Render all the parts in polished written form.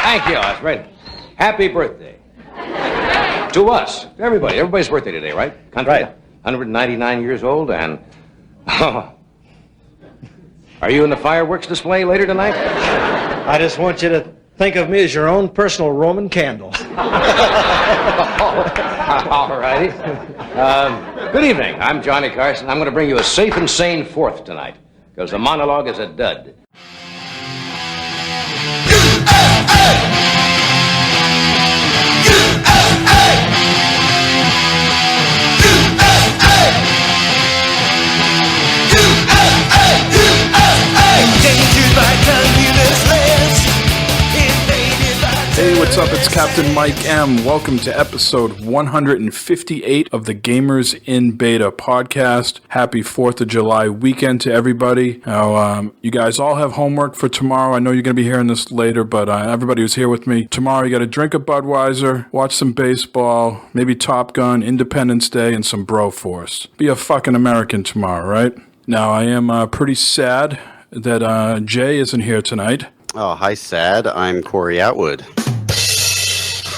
Thank you. That's right. Happy birthday. To us. To everybody. Everybody's birthday today, right? Country? Right. 199 years old and... Are you in the fireworks display later tonight? I just want you to think of me as your own personal Roman candle. All righty. Good evening. I'm Johnny Carson. I'm going to bring you a safe and sane 4th tonight, because the monologue is a dud. Hey, what's up? It's Captain Mike M. Welcome to episode 158 of the Gamers in Beta podcast. Happy 4th of July weekend to everybody. Now, you guys all have homework for tomorrow. I know you're going to be hearing this later, but everybody who's here with me, tomorrow you got to drink a Budweiser, watch some baseball, maybe Top Gun, Independence Day, and some Broforce. Be a fucking American tomorrow, right? Now, I am pretty sad that Jay isn't here tonight. Oh, hi, sad. I'm Corey Atwood.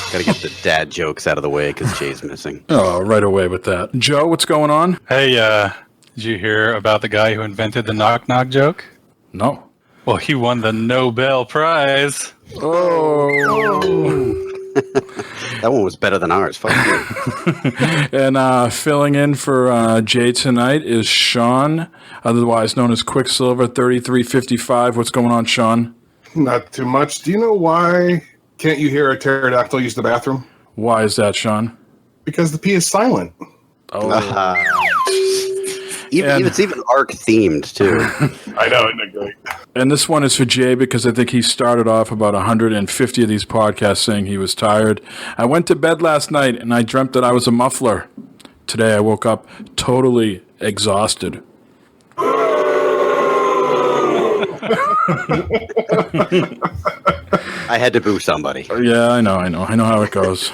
Gotta get the dad jokes out of the way because Jay's missing. Oh, right away with that. Joe, what's going on? Hey, did you hear about the guy who invented the knock-knock joke? No. Well, he won the Nobel Prize. Oh. That one was better than ours. Fuck you. And filling in for Jay tonight is Sean, otherwise known as Quicksilver 3355. What's going on, Sean? Not too much. Do you know why can't you hear a pterodactyl use the bathroom? Why is that, Sean? Because the P is silent. Oh. It's even arc themed too. I know, isn't it great? And this one is for Jay because I think he started off about 150 of these podcasts saying he was tired. I went to bed last night and I dreamt that I was a muffler. Today I woke up totally exhausted. I had to boo somebody. Yeah, I know how it goes.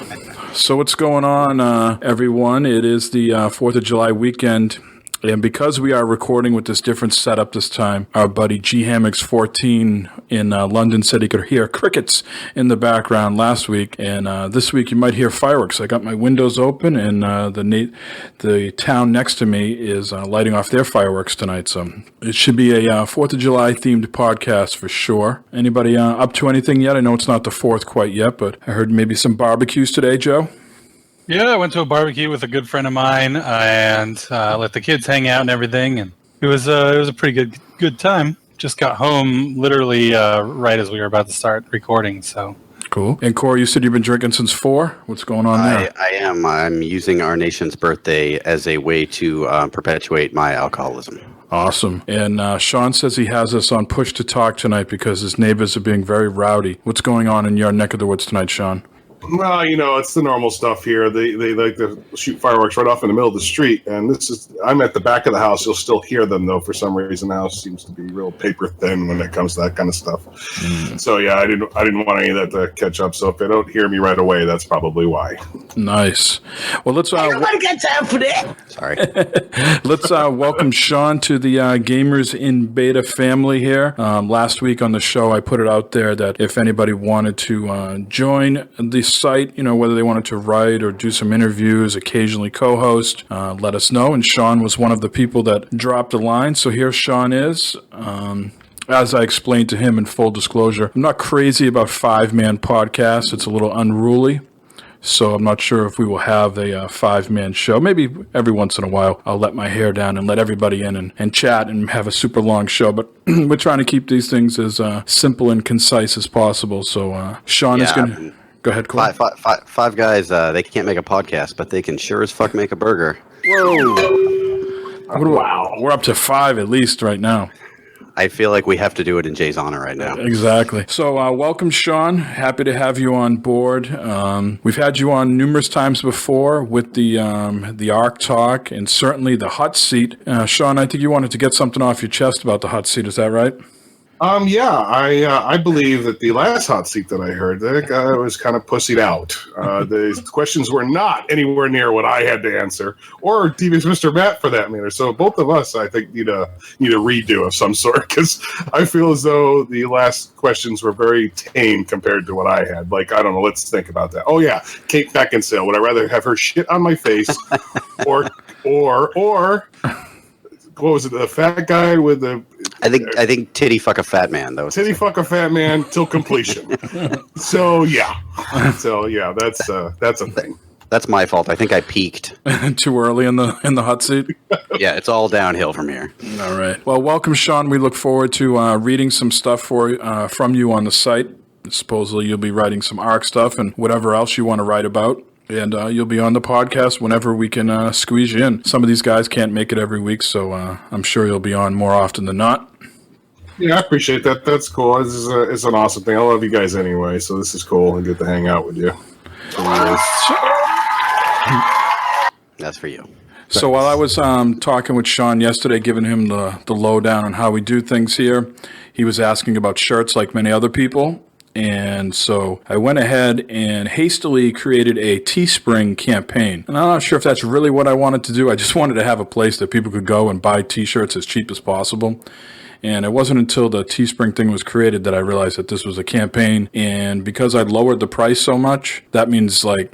So what's going on, everyone? It is the 4th of July weekend. And because we are recording with this different setup this time, our buddy G-Hamix14 in London said he could hear crickets in the background last week. And this week you might hear fireworks. I got my windows open and the town next to me is lighting off their fireworks tonight. So it should be a 4th of July themed podcast for sure. Anybody up to anything yet? I know it's not the 4th quite yet, but I heard maybe some barbecues today, Joe. Yeah, I went to a barbecue with a good friend of mine and let the kids hang out and everything, and it was a pretty good time. Just got home literally right as we were about to start recording. So cool. And Corey, you said you've been drinking since 4. What's going on there? I am. I'm using our nation's birthday as a way to perpetuate my alcoholism. Awesome. And Sean says he has us on push to talk tonight because his neighbors are being very rowdy. What's going on in your neck of the woods tonight, Sean? Well, you know, it's the normal stuff here. They like to shoot fireworks right off in the middle of the street, and I'm at the back of the house. You'll still hear them, though, for some reason. The house seems to be real paper thin when it comes to that kind of stuff. So, yeah, I didn't want any of that to catch up. So if they don't hear me right away, that's probably why. Nice. Well, let's... Nobody got time for that. Sorry. Let's welcome Sean to the Gamers in Beta family here. Last week on the show, I put it out there that if anybody wanted to join the site, you know, whether they wanted to write or do some interviews, occasionally co-host, let us know. And Sean was one of the people that dropped a line. So here Sean is. As I explained to him in full disclosure, I'm not crazy about 5-man podcasts. It's a little unruly. So I'm not sure if we will have a 5-man show. Maybe every once in a while I'll let my hair down and let everybody in and chat and have a super long show. But we're trying to keep these things as simple and concise as possible. So Sean is going to... Go ahead, Corey. Five guys, they can't make a podcast, but they can sure as fuck make a burger. Whoa. Wow. We're up to 5 at least right now. I feel like we have to do it in Jay's honor right now. Exactly. So welcome, Sean. Happy to have you on board. We've had you on numerous times before with the ARC talk and certainly the hot seat. Sean, I think you wanted to get something off your chest about the hot seat. Is that right? Yeah, I believe that the last hot seat that I heard, that guy was kind of pussied out. The questions were not anywhere near what I had to answer, or TV's Mr. Matt for that matter. So both of us, I think, need a redo of some sort, because I feel as though the last questions were very tame compared to what I had. Like, I don't know, let's think about that. Oh yeah, Kate Beckinsale. Would I rather have her shit on my face, or what was it? The fat guy with the. I think titty fuck a fat man though. Titty fuck a fat man till completion. So yeah, that's a thing. That's my fault. I think I peaked Too early in the hot seat. Yeah, it's all downhill from here. All right. Well, welcome, Sean. We look forward to reading some stuff from you on the site. Supposedly, you'll be writing some ARC stuff and whatever else you want to write about. And you'll be on the podcast whenever we can squeeze you in. Some of these guys can't make it every week, so I'm sure you'll be on more often than not. Yeah, I appreciate that. That's cool. It's an awesome thing. I love you guys anyway, so this is cool and get to hang out with you. That's for you. So while I was talking with Sean yesterday, giving him the lowdown on how we do things here, he was asking about shirts like many other people. And so I went ahead and hastily created a Teespring campaign. And I'm not sure if that's really what I wanted to do. I just wanted to have a place that people could go and buy T-shirts as cheap as possible. And it wasn't until the Teespring thing was created that I realized that this was a campaign. And because I lowered the price so much, that means like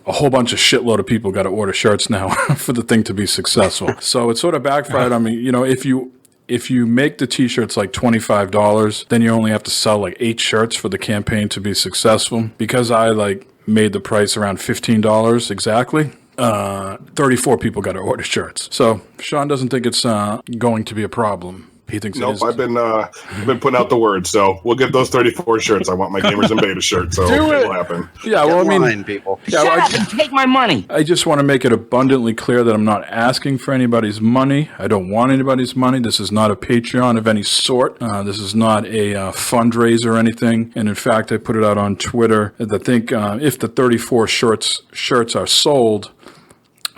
a whole bunch of shitload of people got to order shirts now for the thing to be successful. So it sort of backfired on me. You know, if you make the T-shirts like $25, then you only have to sell like 8 shirts for the campaign to be successful. Because I like made the price around $15 exactly, 34 people got to order shirts. So Sean doesn't think it's going to be a problem. He thinks nope, it is. I've been putting out the word, so we'll get those 34 shirts. I want my Gamers in Beta shirt, so it'll happen. Yeah, well, I mean, people. Yeah, Shut up and take my money. I just want to make it abundantly clear that I'm not asking for anybody's money. I don't want anybody's money. This is not a Patreon of any sort. This is not a fundraiser or anything. And in fact, I put it out on Twitter that I think if the 34 shirts are sold,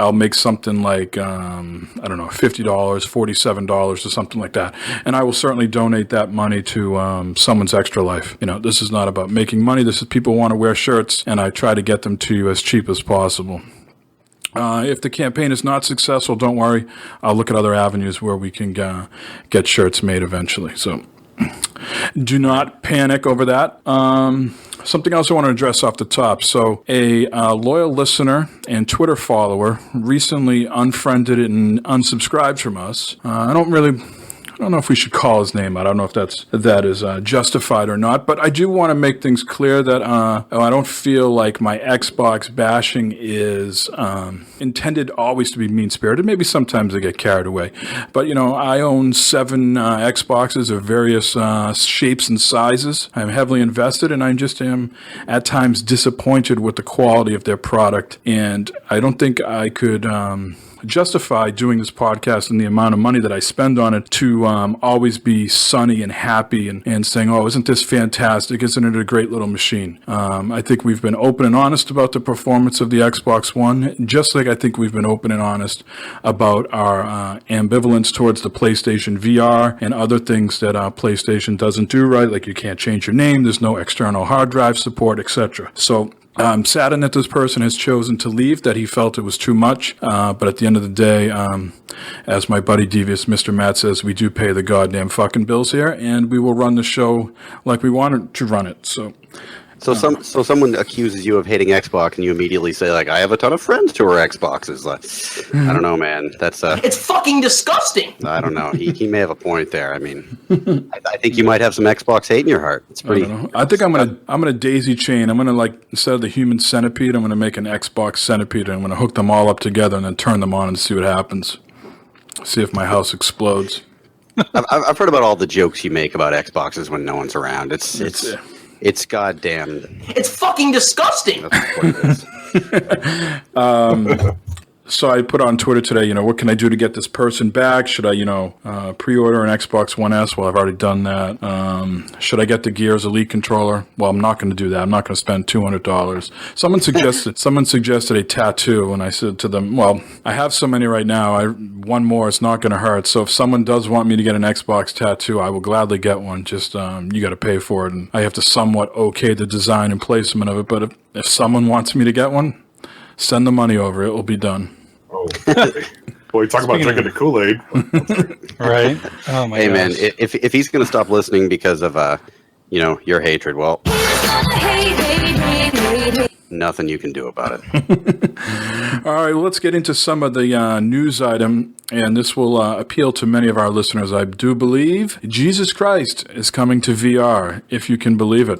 I'll make something like, I don't know, $50, $47 or something like that. And I will certainly donate that money to someone's extra life. You know, this is not about making money. This is people want to wear shirts, and I try to get them to you as cheap as possible. If the campaign is not successful, don't worry. I'll look at other avenues where we can get shirts made eventually. So do not panic over that. Something else I want to address off the top. So a loyal listener and Twitter follower recently unfriended and unsubscribed from us. I don't know if we should call his name out. I don't know if that is justified or not, but I do want to make things clear that I don't feel like my Xbox bashing is intended always to be mean-spirited. Maybe sometimes I get carried away. But, you know, I own 7 Xboxes of various shapes and sizes. I'm heavily invested, and I just am at times disappointed with the quality of their product. And I don't think I could justify doing this podcast and the amount of money that I spend on it to always be sunny and happy and saying, oh, isn't this fantastic? Isn't it a great little machine? I think we've been open and honest about the performance of the Xbox One, just like I think we've been open and honest about our ambivalence towards the PlayStation VR and other things that PlayStation doesn't do right, like you can't change your name, there's no external hard drive support, etc. So I'm saddened that this person has chosen to leave, that he felt it was too much. But at the end of the day, as my buddy Devious Mr. Matt says, we do pay the goddamn fucking bills here, and we will run the show like we wanted to run it. So someone accuses you of hating Xbox, and you immediately say, like, I have a ton of friends who are Xboxes. Like, I don't know, man. That's It's fucking disgusting. I don't know. He may have a point there. I mean, I think you might have some Xbox hate in your heart. It's pretty. I think I'm gonna daisy chain. I'm gonna, like, instead of the human centipede, I'm gonna make an Xbox centipede, and I'm gonna hook them all up together and then turn them on and see what happens. See if my house explodes. I've heard about all the jokes you make about Xboxes when no one's around. It's goddamn. It's fucking disgusting. That's what it is. So I put on Twitter today, what can I do to get this person back? Should I, pre-order an Xbox One S? Well, I've already done that. Should I get the Gears Elite controller? Well, I'm not going to do that. I'm not going to spend $200. Someone suggested a tattoo, and I said to them, well, I have so many right now. One more is not going to hurt. So if someone does want me to get an Xbox tattoo, I will gladly get one. Just you got to pay for it, and I have to somewhat okay the design and placement of it. But if someone wants me to get one, send the money over. It will be done. Oh, boy, talk about drinking the Kool-Aid. Right? Oh my Hey, gosh. man, if he's going to stop listening because of, your hatred, well, nothing you can do about it. All right, well, let's get into some of the news item, and this will appeal to many of our listeners, I do believe. Jesus Christ is coming to VR, if you can believe it.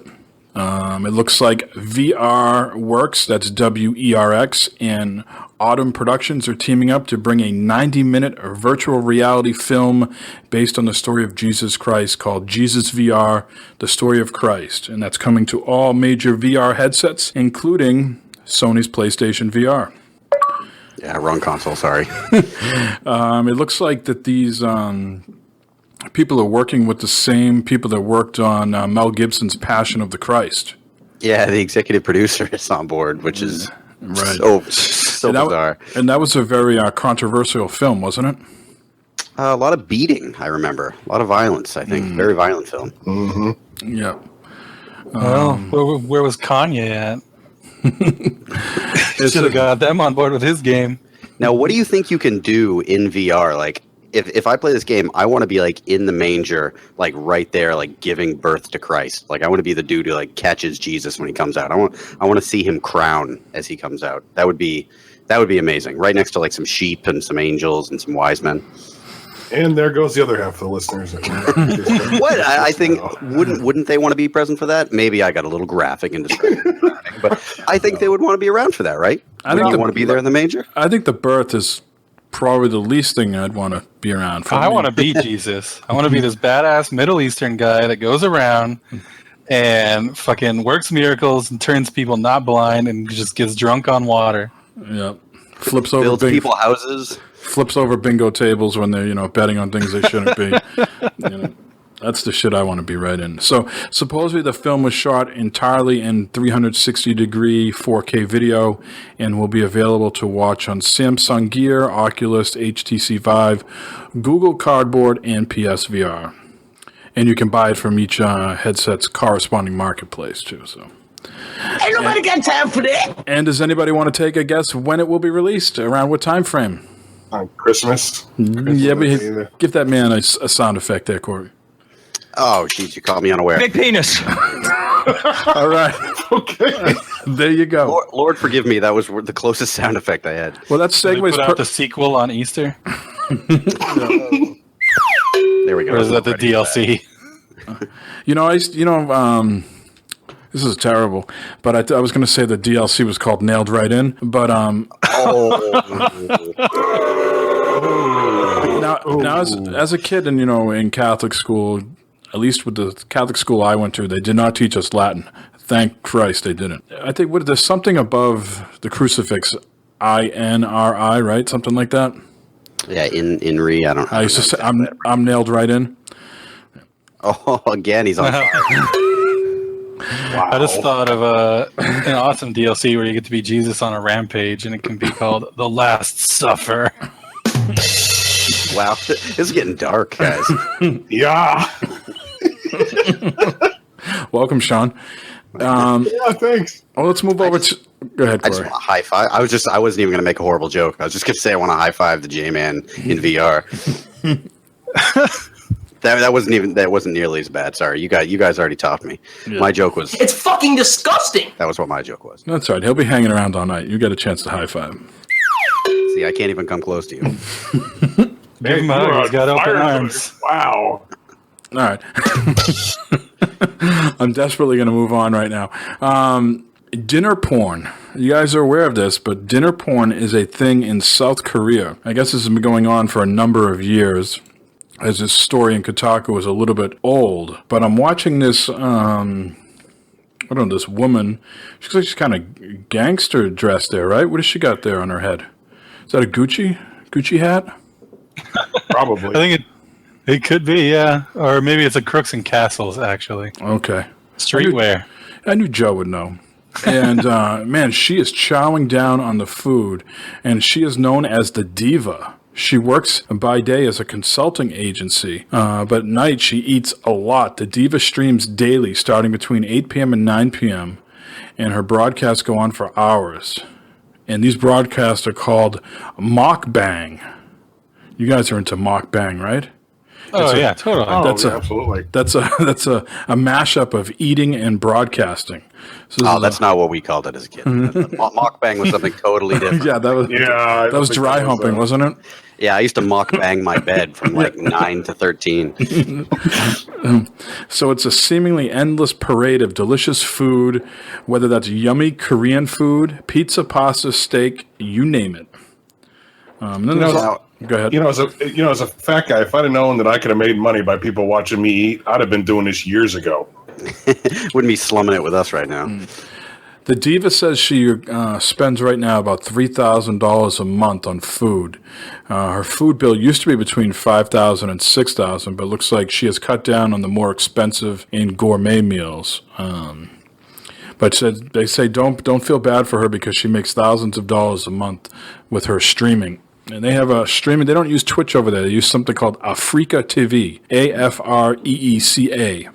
It looks like VR Works, that's WERX, and Autumn Productions are teaming up to bring a 90-minute virtual reality film based on the story of Jesus Christ called Jesus VR, The Story of Christ. And that's coming to all major VR headsets, including Sony's PlayStation VR. Yeah, wrong console, sorry. It looks like that these people are working with the same people that worked on Mel Gibson's Passion of the Christ. Yeah, the executive producer is on board, which is Right. so And bizarre. and that was a very controversial film, wasn't it? A lot of beating, I remember. A lot of violence, I think. Very violent film. Mm-hmm. Yeah. Well, where was Kanye at? Should have got them on board with his game. Now, what do you think you can do in VR? Like, if I play this game, I want to be like in the manger, like right there, like giving birth to Christ. Like I want to be the dude who like catches Jesus when he comes out. I want to see him crown as he comes out. That would be amazing. Right next to like some sheep and some angels and some wise men. And there goes the other half of the listeners. What I think wouldn't they want to be present for that? Maybe I got a little graphic and descriptive, but I think they would want to be around for that, right? I think they want to be there in the manger. I think the birth is probably the least thing I'd want to be around for. I want to be Jesus. I want to be this badass Middle Eastern guy that goes around and fucking works miracles and turns people not blind and just gets drunk on water. Yeah. Flips over Builds people houses. Flips over bingo tables when they're, betting on things they shouldn't be. That's the shit I want to be right in. So supposedly the film was shot entirely in 360-degree 4K video and will be available to watch on Samsung Gear, Oculus, HTC Vive, Google Cardboard, and PSVR. And you can buy it from each headset's corresponding marketplace, too. So. Ain't nobody got time for that. And does anybody want to take a guess when it will be released? Around what time frame? On Christmas. Yeah, give that man a sound effect there, Corey. Oh, jeez, you caught me unaware. Big penis. All right. Okay. There you go. Lord forgive me, that was the closest sound effect I had. Well, that Did we segues. put out the sequel on Easter? There we go. Or is that the DLC? This is terrible, but I was going to say the DLC was called Nailed Right In, but now as a kid and in Catholic school, at least with the Catholic school I went to, they did not teach us Latin. Thank Christ they didn't. I think there's something above the crucifix, INRI, right? Something like that. Yeah, in re, I don't know. I used to say I'm nailed right in. Oh, again, he's on fire. Wow. I just thought of an awesome DLC where you get to be Jesus on a rampage, and it can be called The Last Supper. Wow, this is getting dark, guys. Yeah. Welcome, Sean. Yeah, thanks. Well, let's move over to. Go ahead, I just Corey. want a high five. I wasn't even going to make a horrible joke. I was just going to say I want to high five the J-Man in VR. That wasn't nearly as bad. Sorry, you guys already topped me. Yeah. My joke was It's fucking disgusting. that was what my joke was. That's all right. He'll be hanging around all night. You get a chance to high five. See, I can't even come close to you. Give him a hug. He's got open arms. Wow. All right. I'm desperately going to move on right now. Dinner porn. You guys are aware of this, but dinner porn is a thing in South Korea. I guess this has been going on for a number of years, as this story in Kotaku is a little bit old. But I'm watching this, this woman. She's kind of gangster dressed there, right? What does she got there on her head? Is that a Gucci hat? Probably. I think it could be, yeah. Or maybe it's a Crooks and Castles, actually. Okay. Streetwear. I knew Joe would know. And, man, she is chowing down on the food, and she is known as the Diva. She works by day as a consulting agency, but at night she eats a lot. The Diva streams daily, starting between 8 p.m. and 9 p.m., and her broadcasts go on for hours. And these broadcasts are called mok-bang. You guys are into mok-bang, right? Oh, yeah, totally. Absolutely. That's a mashup of eating and broadcasting. So that's not what we called it as a kid. Mok-bang was something totally different. yeah, that was dry humping, wasn't it? Yeah, I used to mok-bang my bed from like 9 to 13. So it's a seemingly endless parade of delicious food, whether that's yummy Korean food, pizza, pasta, steak, you name it. Go ahead. As a fat guy, if I'd have known that I could have made money by people watching me eat, I'd have been doing this years ago. Wouldn't be slumming it with us right now. The Diva says she spends right now about $3,000 a month on food. Her food bill used to be between $5,000 and $6,000, but it looks like she has cut down on the more expensive and gourmet meals. But they say don't feel bad for her because she makes thousands of dollars a month with her streaming. And they have a streaming. They don't use Twitch over there. They use something called Africa TV, AFREECA.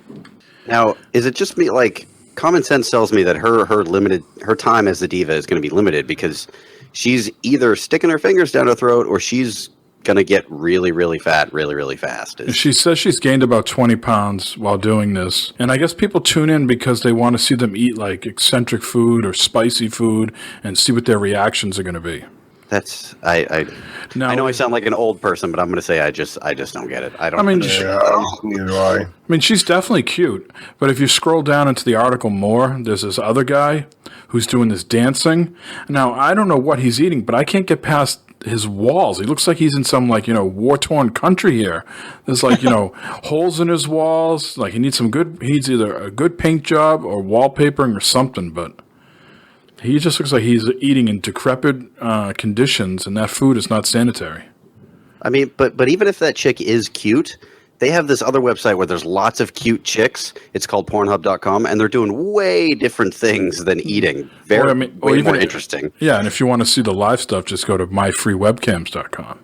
Now, is it just me? Like, common sense tells me that her time as the Diva is going to be limited because she's either sticking her fingers down her throat or she's going to get really, really fat really, really fast. She says she's gained about 20 pounds while doing this. And I guess people tune in because they want to see them eat like eccentric food or spicy food and see what their reactions are going to be. I know I sound like an old person, but I'm going to say I just don't get it. Neither do I. I mean, she's definitely cute, but if you scroll down into the article more, there's this other guy who's doing this dancing. Now, I don't know what he's eating, but I can't get past his walls. He looks like he's in some war-torn country here. There's holes in his walls. Like he needs either a good paint job or wallpapering or something, but he just looks like he's eating in decrepit conditions, and that food is not sanitary. I mean, but even if that chick is cute, they have this other website where there's lots of cute chicks. It's called Pornhub.com, and they're doing way different things than eating. Way more interesting. Yeah, and if you want to see the live stuff, just go to myfreewebcams.com.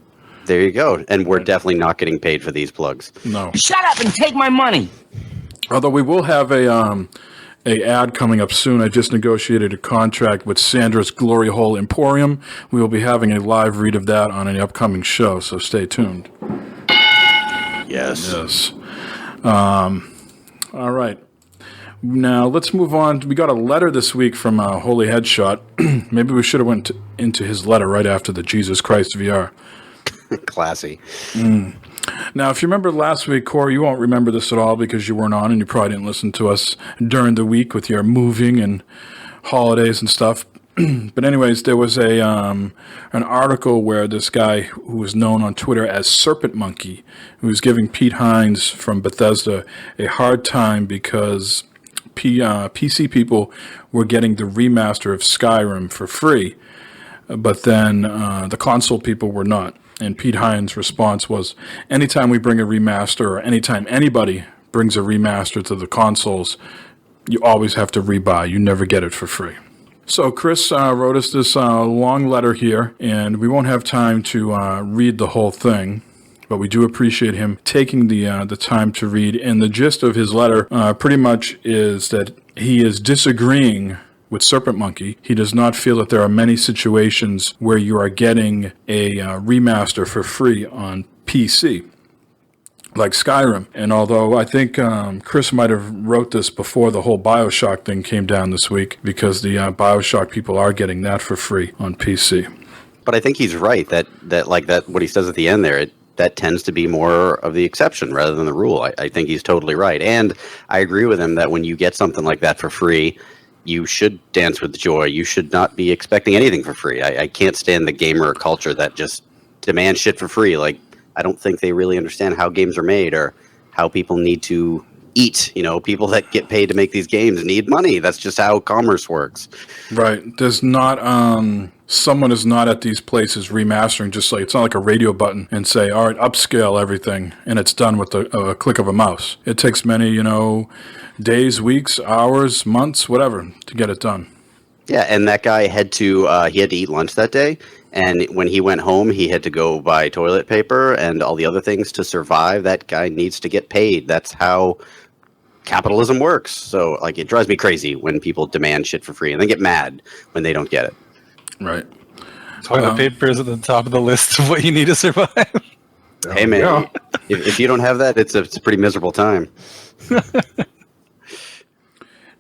There you go. And we're definitely not getting paid for these plugs. No. Shut up and take my money. Although we will have a ad coming up soon. I just negotiated a contract with Sandra's Glory Hole Emporium. We will be having a live read of that on an upcoming show, so stay tuned. Yes. All right. Now, let's move on. We got a letter this week from Holy Headshot. Maybe we should have went into his letter right after the Jesus Christ VR. Classy. Now, if you remember last week, Corey, you won't remember this at all because you weren't on and you probably didn't listen to us during the week with your moving and holidays and stuff. But anyways, there was an article where this guy who was known on Twitter as Serpent Monkey, who was giving Pete Hines from Bethesda a hard time because PC people were getting the remaster of Skyrim for free, but then the console people were not. And Pete Hines' response was, anytime we bring a remaster or anytime anybody brings a remaster to the consoles, you always have to rebuy. You never get it for free. So Chris wrote us this long letter here, and we won't have time to read the whole thing, but we do appreciate him taking the time to read. And the gist of his letter pretty much is that he is disagreeing with Serpent Monkey. He does not feel that there are many situations where you are getting a remaster for free on PC, like Skyrim. And although I think Chris might have wrote this before the whole BioShock thing came down this week, because the BioShock people are getting that for free on PC. But I think he's right that what he says at the end there, that tends to be more of the exception rather than the rule. I think he's totally right. And I agree with him that when you get something like that for free, you should dance with joy. You should not be expecting anything for free. I can't stand the gamer culture that just demands shit for free. Like, I don't think they really understand how games are made or how people need to eat. People that get paid to make these games need money. That's just how commerce works. Right. There's not someone is not at these places remastering, just like, it's not like a radio button and say, all right, upscale everything, and it's done with a click of a mouse. It takes many, days, weeks, hours, months, whatever, to get it done. Yeah, and that guy had to eat lunch that day, and when he went home, he had to go buy toilet paper and all the other things to survive. That guy needs to get paid. That's how capitalism works. So, like, it drives me crazy when people demand shit for free and they get mad when they don't get it. Right. Toilet paper is at the top of the list of what you need to survive. Hey, man, if you don't have that, it's a pretty miserable time.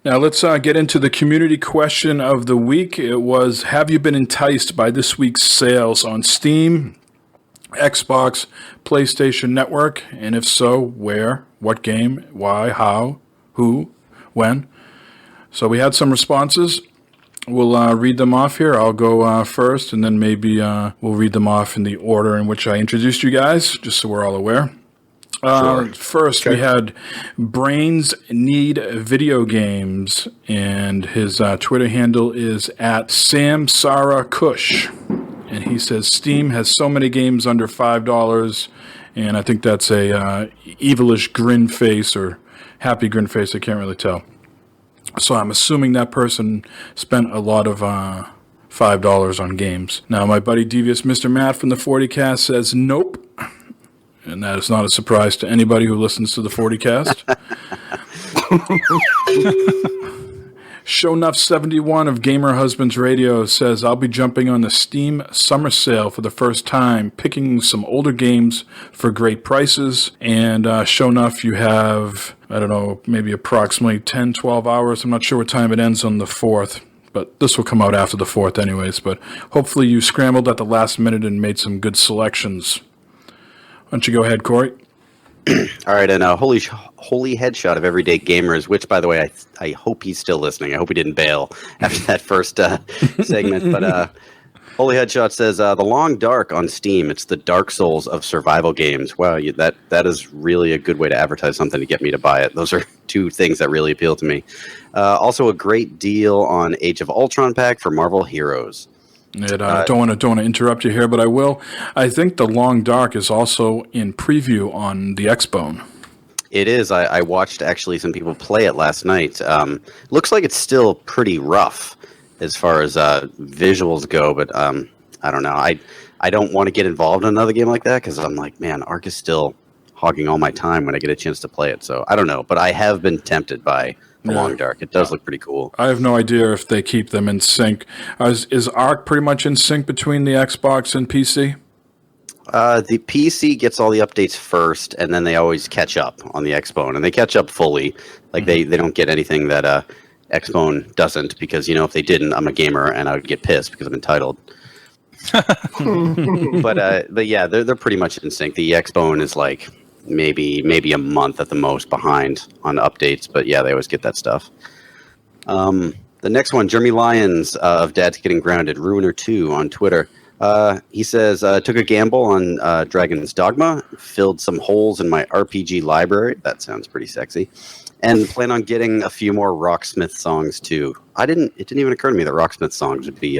Now let's get into the community question of the week. It was, have you been enticed by this week's sales on Steam, Xbox, PlayStation Network? And if so, where, what game, why, how, who, when? So we had some responses. We'll read them off here. I'll go first, and then maybe we'll read them off in the order in which I introduced you guys, just so we're all aware. First, we had Brains Need Video Games, and his Twitter handle is at @SamSaraKush. And he says, Steam has so many games under $5, and I think that's a evilish grin face or happy grin face, I can't really tell. So I'm assuming that person spent a lot of $5 on games. Now, my buddy Devious Mr. Matt from the 40cast says, nope. And that is not a surprise to anybody who listens to the 40cast. Shownuff71 of Gamer Husbands Radio says, I'll be jumping on the Steam summer sale for the first time, picking some older games for great prices. And Shownuff, you have, I don't know, maybe approximately 10, 12 hours. I'm not sure what time it ends on the 4th. But this will come out after the 4th anyways. But hopefully you scrambled at the last minute and made some good selections. Why don't you go ahead, Corey? All right, and holy headshot of Everyday Gamers, which, by the way, I hope he's still listening. I hope he didn't bail after that first segment. But holy headshot says, The Long Dark on Steam. It's the Dark Souls of survival games. Wow, that is really a good way to advertise something to get me to buy it. Those are two things that really appeal to me. Also, a great deal on Age of Ultron pack for Marvel Heroes. And I don't want to interrupt you here, but I will. I think The Long Dark is also in preview on the Xbone. It is. I watched actually some people play it last night. Looks like it's still pretty rough as far as visuals go, but I don't know. I don't want to get involved in another game like that because I'm like, man, Ark is still hogging all my time when I get a chance to play it. So I don't know, but I have been tempted by The Long Dark. It does look pretty cool. I have no idea if they keep them in sync. Is Ark pretty much in sync between the Xbox and PC? The PC gets all the updates first, and then they always catch up on the Xbone, and they catch up fully. Like they don't get anything that Xbone doesn't, because if they didn't, I'm a gamer and I would get pissed because I'm entitled. but yeah, they're pretty much in sync. The Xbone is like maybe a month at the most behind on updates, but yeah, they always get that stuff. The next one, Jeremy Lyons of Dad's Getting Grounded, Ruiner 2 on Twitter. He says, took a gamble on Dragon's Dogma, filled some holes in my RPG library. That sounds pretty sexy. And plan on getting a few more Rocksmith songs too. It didn't even occur to me that Rocksmith songs would be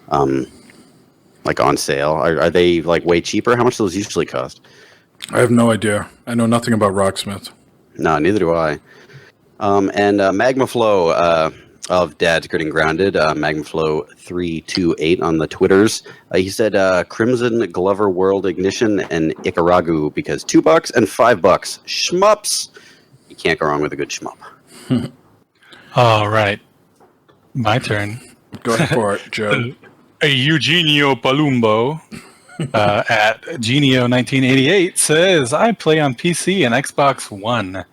like on sale. Are they like way cheaper? How much do those usually cost? I have no idea. I know nothing about Rocksmith. No, neither do I. And Magmaflow of Dad's Getting Grounded, Magmaflow328 on the Twitters. He said Crimson Glover World Ignition and Ikaragu because $2 and $5. Shmups. You can't go wrong with a good shmup. All right. My turn. Go for it, Joe. Eugenio Palumbo at Genio1988 says, I play on PC and Xbox One.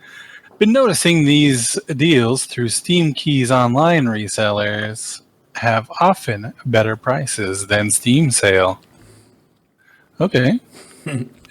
Been noticing these deals through Steam Keys online resellers have often better prices than Steam sale. Okay.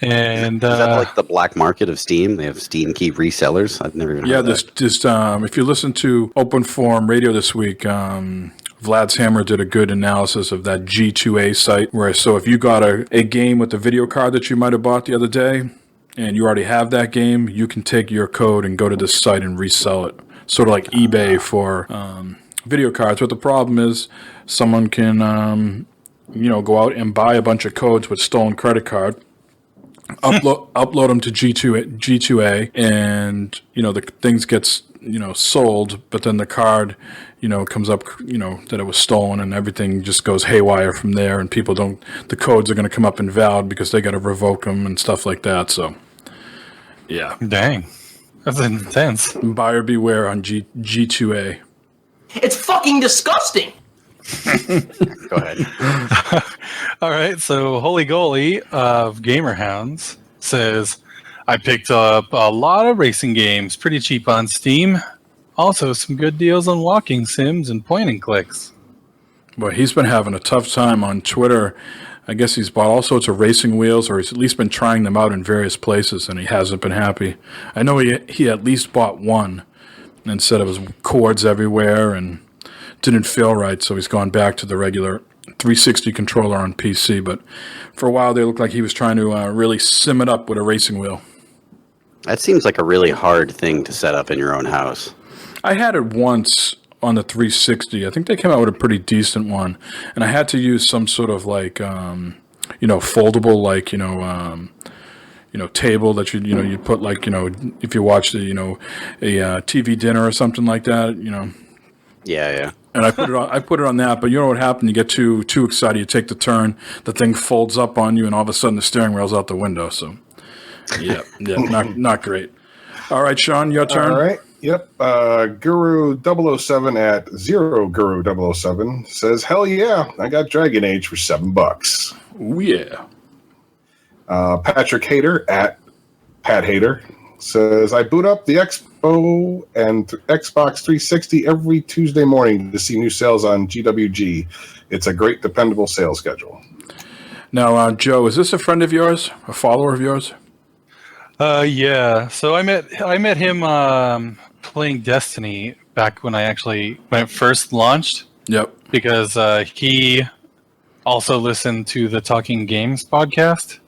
And is that like the black market of Steam? They have Steam Key resellers? I've never even heard of that. Just if you listen to Open Forum Radio this week, Vlad's Hammer did a good analysis of that G2A site, so if you got a game with the video card that you might have bought the other day, and you already have that game, you can take your code and go to this site and resell it. Sort of like eBay for video cards. But the problem is someone can, go out and buy a bunch of codes with stolen credit card, upload them to G2A, and, the things gets, sold, but then the card, comes up, that it was stolen, and everything just goes haywire from there, and the codes are going to come up invalid because they got to revoke them and stuff like that, so, yeah. Dang. That's intense. Buyer beware on G2A. It's fucking disgusting. Go ahead. All right, so Holy Goalie of Gamerhounds says, I picked up a lot of racing games pretty cheap on Steam. Also, some good deals on walking sims and point and clicks. Well, he's been having a tough time on Twitter. I guess he's bought all sorts of racing wheels, or he's at least been trying them out in various places, and he hasn't been happy. I know he at least bought one and said it was cords everywhere and didn't feel right, so he's gone back to the regular 360 controller on PC. But for a while, they looked like he was trying to really sim it up with a racing wheel. That seems like a really hard thing to set up in your own house. I had it once on the 360. I think they came out with a pretty decent one, and I had to use some sort of foldable, table that you'd put if you watched a TV dinner or something like that, Yeah. And I put it on that, but you know what happened? You get too excited, you take the turn, the thing folds up on you, and all of a sudden the steering wheel's out the window. So, yeah, not great. All right, Sean, your turn. All right. Yep. Guru 007 at Zero Guru 007 says, "Hell yeah, I got Dragon Age for $7." Oh yeah. Patrick Hater at Pat Hater says, "I boot up the Expo and Xbox 360 every Tuesday morning to see new sales on GWG. It's a great, dependable sales schedule." Now, Joe, is this a friend of yours, a follower of yours? Yeah. So I met him playing Destiny back when it first launched. Yep. Because he also listened to the Talking Games podcast.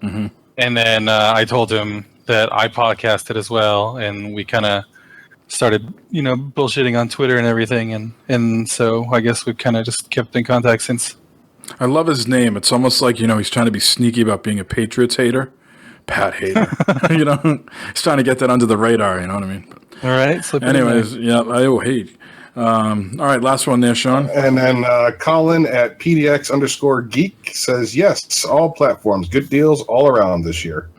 Mm-hmm. And then I told him that I podcasted as well, and we kind of started, bullshitting on Twitter and everything, and so I guess we've kind of just kept in contact since. I love his name. It's almost like, he's trying to be sneaky about being a Patriots hater. Pat Hater. He's trying to get that under the radar, you know what I mean? All right. Anyways, yeah, I hate. All right, last one there, Sean. And then Colin at PDX_geek says, "Yes, all platforms. Good deals all around this year."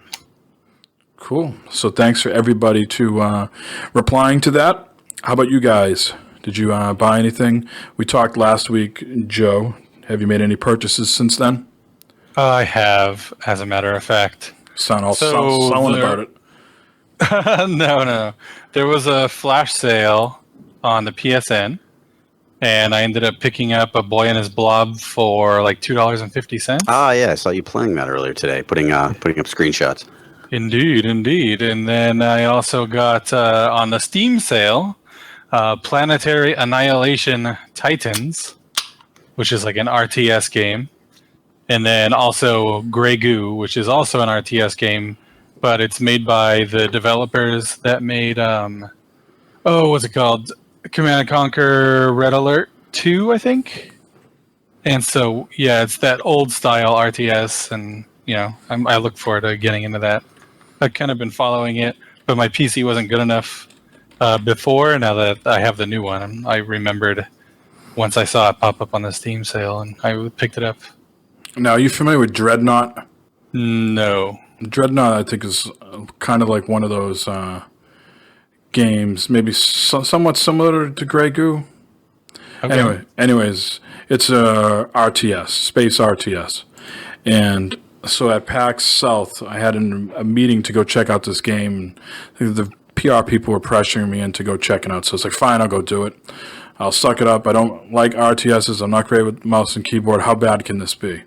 Cool. So thanks for everybody to replying to that. How about you guys? Did you buy anything? We talked last week, Joe. Have you made any purchases since then? I have, as a matter of fact. Sound about it. No. There was a flash sale on the PSN, and I ended up picking up A Boy and His Blob for like $2.50. Ah, yeah, I saw you playing that earlier today, putting up screenshots. Indeed. And then I also got on the Steam sale, Planetary Annihilation Titans, which is like an RTS game. And then also Grey Goo, which is also an RTS game, but it's made by the developers that made, what's it called? Command & Conquer Red Alert 2, I think? And so, yeah, it's that old style RTS, and, I look forward to getting into that. I've kind of been following it, but my PC wasn't good enough before. Now that I have the new one, I remembered once I saw it pop up on the Steam sale, and I picked it up. Now, are you familiar with Dreadnought? No. Dreadnought, I think, is kind of like one of those games, maybe somewhat similar to Grey Goo. Okay. Anyways, it's a RTS, space RTS. And so at PAX South, I had a meeting to go check out this game. The PR people were pressuring me in to go check it out. So it's like, fine, I'll go do it. I'll suck it up. I don't like RTSs. I'm not great with mouse and keyboard. How bad can this be?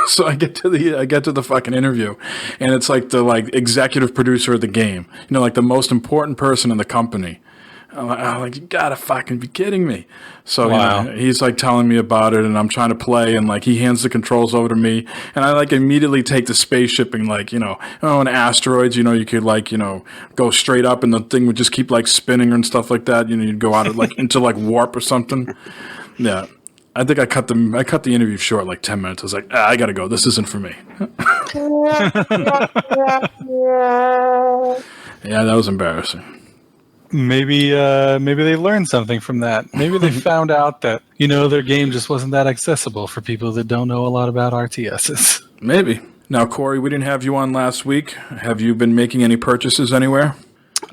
So I get to the fucking interview, and it's like the executive producer of the game, like the most important person in the company. I'm like, you gotta fucking be kidding me. So Wow. he's like telling me about it, and I'm trying to play, and like he hands the controls over to me, and I like immediately take the spaceship and like, in asteroids, you could like, go straight up and the thing would just keep like spinning and stuff like that. You'd go out of like into like warp or something. Yeah. I think I cut the interview short like 10 minutes. I was like, I gotta go. This isn't for me. Yeah, that was embarrassing. Maybe they learned something from that. Maybe they found out that their game just wasn't that accessible for people that don't know a lot about RTSs. Maybe. Now, Corey, we didn't have you on last week. Have you been making any purchases anywhere?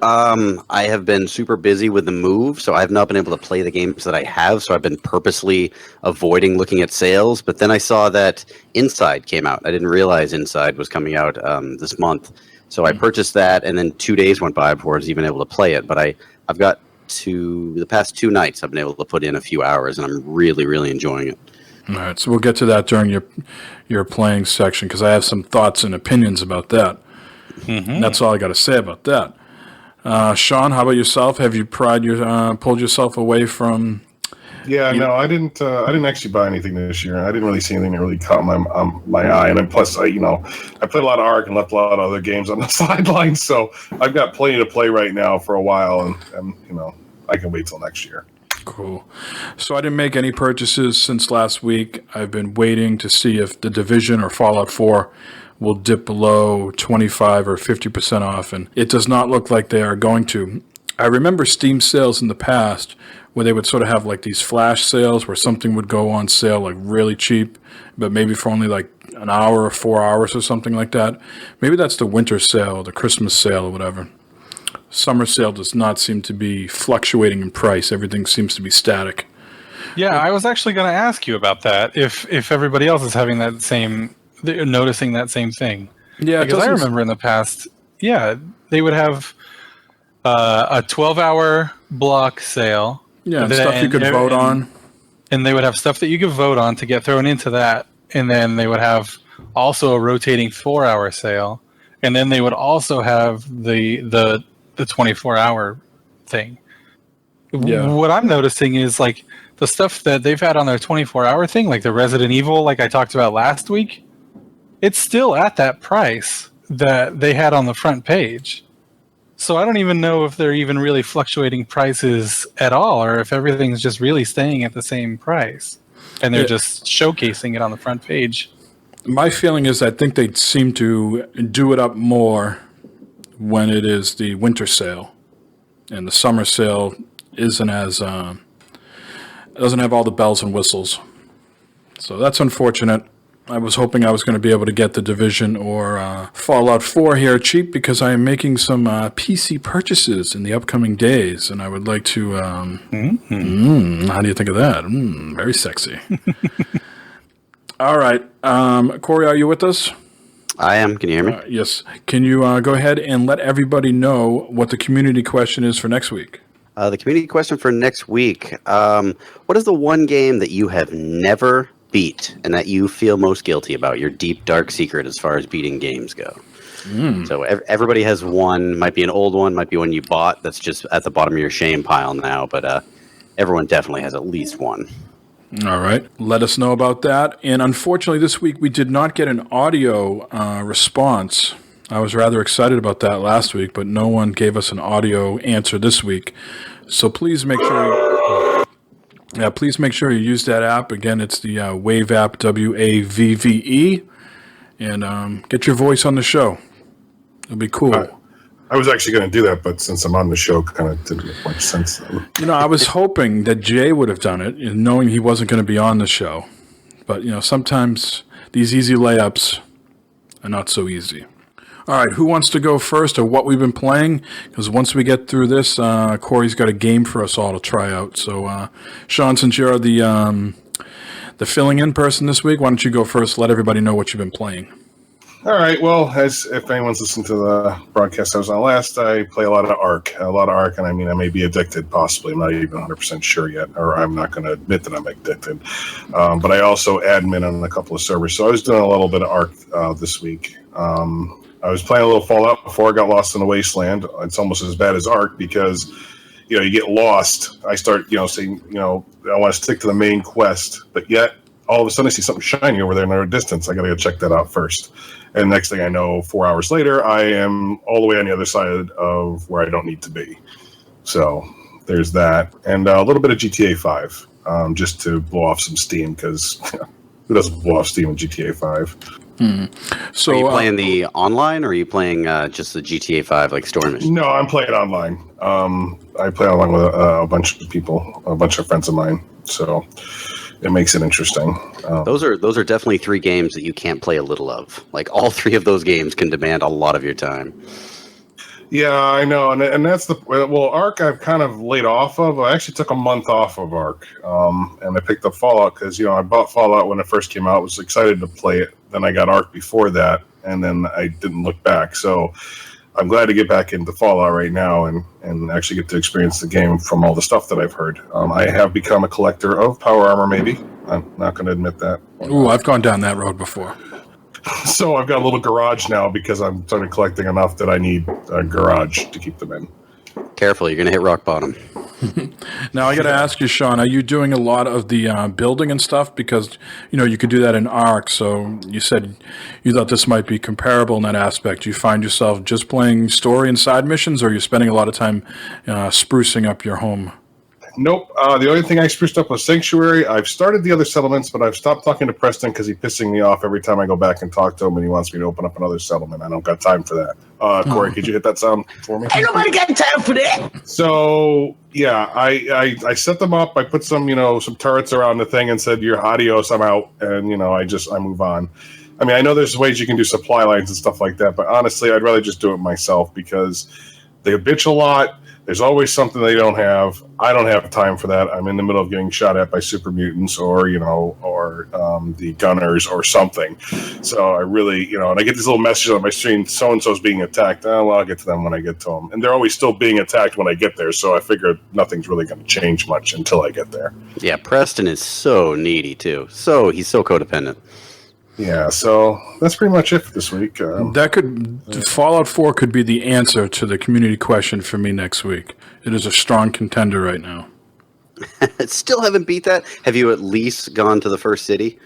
I have been super busy with the move, so I've not been able to play the games that I have. So I've been purposely avoiding looking at sales. But then I saw that Inside came out. I didn't realize Inside was coming out this month. So I purchased that, and then 2 days went by before I was even able to play it. But I've got the past 2 nights I've been able to put in a few hours, and I'm really, really enjoying it. All right, so we'll get to that during your playing section because I have some thoughts and opinions about that. Mm-hmm. That's all I got to say about that. Sean, how about yourself? Have you pulled yourself away from? Yeah, no, I didn't actually buy anything this year. I didn't really see anything that really caught my eye. And then plus, I played a lot of Ark and left a lot of other games on the sidelines. So I've got plenty to play right now for a while, and I can wait till next year. Cool. So I didn't make any purchases since last week. I've been waiting to see if The Division or Fallout 4 will dip below 25 or 50% off, and it does not look like they are going to. I remember Steam sales in the past where they would sort of have like these flash sales where something would go on sale like really cheap, but maybe for only like an hour or 4 hours or something like that. Maybe that's the winter sale, the Christmas sale or whatever. Summer sale does not seem to be fluctuating in price. Everything seems to be static. Yeah, I was actually going to ask you about that. If everybody else is having that same, they're noticing that same thing. Yeah, because I remember in the past, they would have a 12-hour block sale. Yeah, and stuff you could vote on. And they would have stuff that you could vote on to get thrown into that. And then they would have also a rotating 4-hour sale. And then they would also have the 24-hour thing. Yeah. What I'm noticing is like the stuff that they've had on their 24-hour thing, like the Resident Evil, like I talked about last week, it's still at that price that they had on the front page. So I don't even know if they're even really fluctuating prices at all, or if everything's just really staying at the same price, and they're just showcasing it on the front page. My feeling is I think they seem to do it up more when it is the winter sale, and the summer sale isn't as doesn't have all the bells and whistles. So that's unfortunate. I was hoping I was going to be able to get The Division or Fallout 4 here cheap because I am making some PC purchases in the upcoming days, and I would like to... how do you think of that? Very sexy. All right. Corey, are you with us? I am. Can you hear me? Yes. Can you go ahead and let everybody know what the community question is for next week? The community question for next week. What is the one game that you have never beat and that you feel most guilty about? Your deep, dark secret as far as beating games go. So everybody has one. Might be an old one. Might be one you bought that's just at the bottom of your shame pile now. But everyone definitely has at least one. All right. Let us know about that. And unfortunately, this week we did not get an audio response. I was rather excited about that last week, but no one gave us an audio answer this week. So please make sure you use that app. Again, it's the Wave app, WAVVE, and get your voice on the show. It'll be cool. I was actually going to do that, but since I'm on the show, it kind of didn't make much sense. I was hoping that Jay would have done it, knowing he wasn't going to be on the show. But, sometimes these easy layups are not so easy. All right, who wants to go first or what we've been playing? Because once we get through this, Corey's got a game for us all to try out. So, Sean, since you're the filling-in person this week, why don't you go first? Let everybody know what you've been playing. All right. Well, if anyone's listened to the broadcast I was on last, I play a lot of Ark, and I mean, I may be addicted, possibly. I'm not even 100% sure yet, or I'm not going to admit that I'm addicted. But I also admin on a couple of servers, so I was doing a little bit of Ark this week. I was playing a little Fallout before I got lost in the wasteland. It's almost as bad as Ark because you get lost. I start, saying, I want to stick to the main quest, but yet all of a sudden I see something shiny over there in the distance. I got to go check that out first. And next thing I know, 4 hours later, I am all the way on the other side of where I don't need to be. So there's that. And a little bit of GTA 5, just to blow off some steam, because who doesn't blow off steam in GTA 5? So, are you playing the online, or are you playing just the GTA 5 like story mission? No, I'm playing online. I play online with a bunch of people, a bunch of friends of mine. So it makes it interesting. Those are definitely 3 games that you can't play a little of. Like, all 3 of those games can demand a lot of your time. Yeah, I know, and that's Ark I've kind of laid off of. I actually took a month off of Ark, and I picked up Fallout because I bought Fallout when it first came out. Was excited to play it. Then I got Ark before that, and then I didn't look back. So I'm glad to get back into Fallout right now and actually get to experience the game from all the stuff that I've heard. I have become a collector of power armor. Maybe I'm not going to admit that. Ooh, I've gone down that road before. So I've got a little garage now because I'm started collecting enough that I need a garage to keep them in. Careful, you're going to hit rock bottom. Now, I got to ask you, Sean, are you doing a lot of the building and stuff? Because, you could do that in Ark, so you said you thought this might be comparable in that aspect. Do you find yourself just playing story and side missions, or are you spending a lot of time sprucing up your home? Nope. The only thing I spruced up was Sanctuary. I've started the other settlements, but I've stopped talking to Preston because he's pissing me off every time I go back and talk to him, and he wants me to open up another settlement. I don't got time for that. Corey, could you hit that sound for me? Ain't nobody got time for that. So, yeah, I set them up. I put some, some turrets around the thing and said, "You're adios, I'm out." And, I move on. I mean, I know there's ways you can do supply lines and stuff like that, but honestly, I'd rather just do it myself because they bitch a lot. There's always something they don't have. I don't have time for that. I'm in the middle of getting shot at by super mutants or the gunners or something. So I really, and I get these little messages on my screen, so-and-so's being attacked. Well, I'll get to them when I get to them. And they're always still being attacked when I get there. So I figure nothing's really going to change much until I get there. Yeah, Preston is so needy, too. He's so codependent. Yeah, so that's pretty much it for this week. Fallout 4 could be the answer to the community question for me next week. It is a strong contender right now. Still haven't beat that? Have you at least gone to the first city?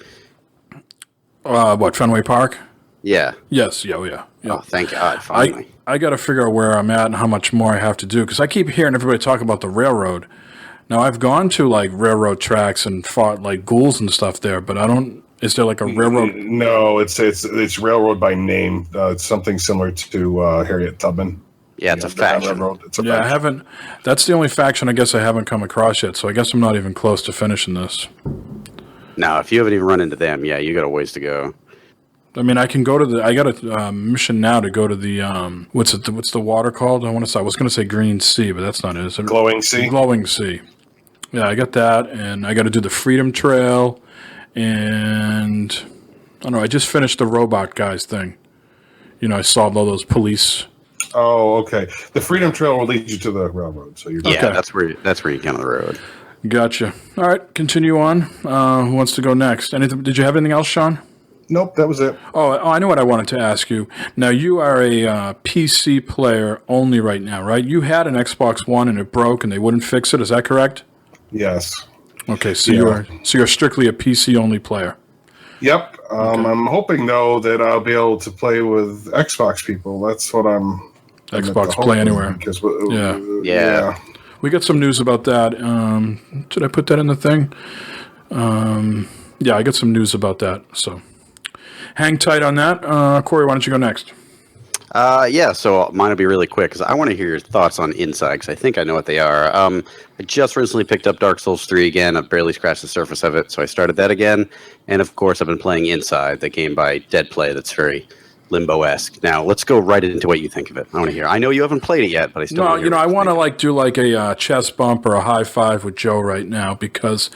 What, Fenway Park? Yeah. Yes, yeah. Oh, thank God, finally. I got to figure out where I'm at and how much more I have to do, because I keep hearing everybody talk about the railroad. Now, I've gone to, railroad tracks and fought, ghouls and stuff there, but I don't... Is there a railroad? No, it's railroad by name. It's something similar to Harriet Tubman. Yeah, it's a faction. Faction. I haven't. That's the only faction I guess I haven't come across yet. So I guess I'm not even close to finishing this. No, if you haven't even run into them, yeah, you got a ways to go. I mean, I can go to I got a mission now to go to the what's the water called? I was going to say Green Sea, but that's not it. It's Glowing Sea. Glowing Sea. Yeah, I got that, and I got to do the Freedom Trail. And I don't know, I just finished the robot guys thing. I solved all those police. Oh, okay. The Freedom Trail will lead you to the railroad. So okay. That's where you get on the road. Gotcha. All right, continue on. Who wants to go next? Did you have anything else, Sean? Nope, that was it. Oh, I know what I wanted to ask you. Now, you are a PC player only right now, right? You had an Xbox One and it broke and they wouldn't fix it. Is that correct? Yes. Okay, so you're strictly a PC only player. Yep. Okay. I'm hoping though that I'll be able to play with Xbox people. That's what I'm. Xbox Play Anywhere. Yeah. We got some news about that. Did I put that in the thing? Yeah, I got some news about that. So hang tight on that. Corey, why don't you go next? So mine will be really quick because I want to hear your thoughts on Inside because I think I know what they are. I just recently picked up Dark Souls 3 again. I've barely scratched the surface of it, so I started that again. And of course, I've been playing Inside, the game by Dead Play that's very Limbo-esque. Now, let's go right into what you think of it. I want to hear. I know you haven't played it yet, but I still want to hear. I want to do a chest bump or a high five with Joe right now because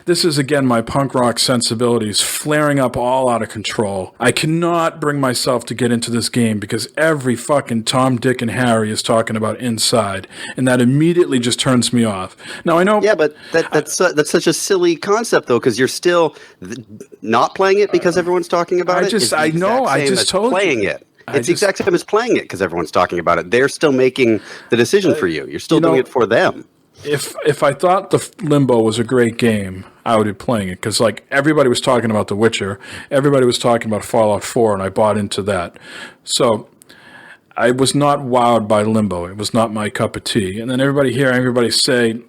this is, again, my punk rock sensibilities flaring up all out of control. I cannot bring myself to get into this game because every fucking Tom, Dick, and Harry is talking about Inside, and that immediately just turns me off. Now, I know... Yeah, but that's such a silly concept, though, because you're still not playing it because everyone's talking about it. I know. I just told you. Playing it. It's the exact same as playing it because everyone's talking about it. They're still making the decision for you. You're still doing it for them. if I thought the Limbo was a great game, I would be playing it because like everybody was talking about The Witcher, everybody was talking about Fallout 4, and I bought into that. So I was not wowed by Limbo. It was not my cup of tea. And then everybody say,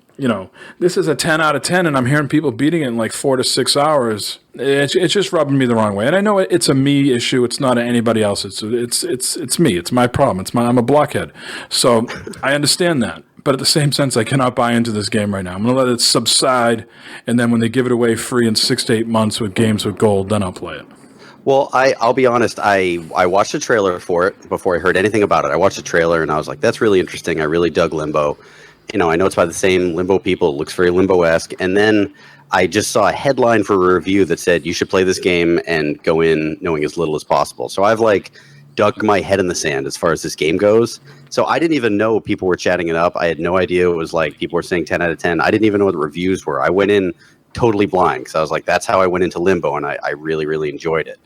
this is a 10 out of 10, and I'm hearing people beating it in like 4 to 6 hours. It's just rubbing me the wrong way. And I know it's a me issue. It's not anybody else. It's me. It's my problem. I'm a blockhead. So I understand that. But at the same sense, I cannot buy into this game right now. I'm going to let it subside, and then when they give it away free in 6 to 8 months with games with gold, then I'll play it. Well, I'll be honest. I watched the trailer for it before I heard anything about it. I watched the trailer, and I was like, that's really interesting. I really dug Limbo. I know it's by the same Limbo people. It looks very Limbo-esque. And then I just saw a headline for a review that said you should play this game and go in knowing as little as possible. So I've dug my head in the sand as far as this game goes. So I didn't even know people were chatting it up. I had no idea it was people were saying 10 out of 10. I didn't even know what the reviews were. I went in totally blind because I was like, that's how I went into Limbo, and I really, really enjoyed it.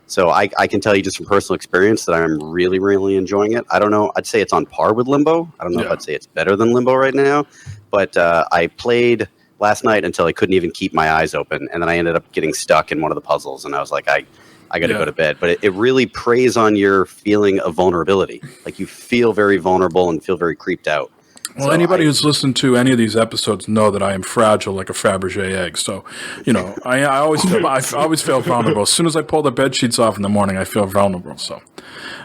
So I can tell you just from personal experience that I'm really, really enjoying it. I don't know. I'd say it's on par with Limbo. I don't know if I'd say it's better than Limbo right now. But I played last night until I couldn't even keep my eyes open. And then I ended up getting stuck in one of the puzzles. And I was like, I got to go to bed. But it really preys on your feeling of vulnerability. Like you feel very vulnerable and feel very creeped out. Well, anybody who's listened to any of these episodes know that I am fragile like a Fabergé egg. So, I always feel vulnerable. As soon as I pull the bed sheets off in the morning, I feel vulnerable. So,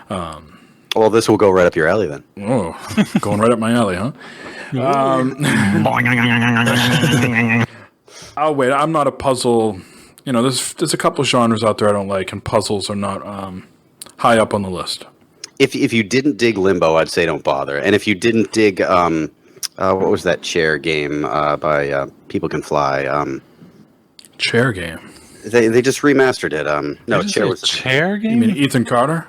well, this will go right up your alley then. Oh, going right up my alley, huh? I'll wait. I'm not a puzzle. There's a couple genres out there I don't like, and puzzles are not high up on the list. If you didn't dig Limbo, I'd say don't bother. And if you didn't dig, what was that chair game by People Can Fly? Chair game. They just remastered it. No, Chair was chair game. You mean Ethan Carter?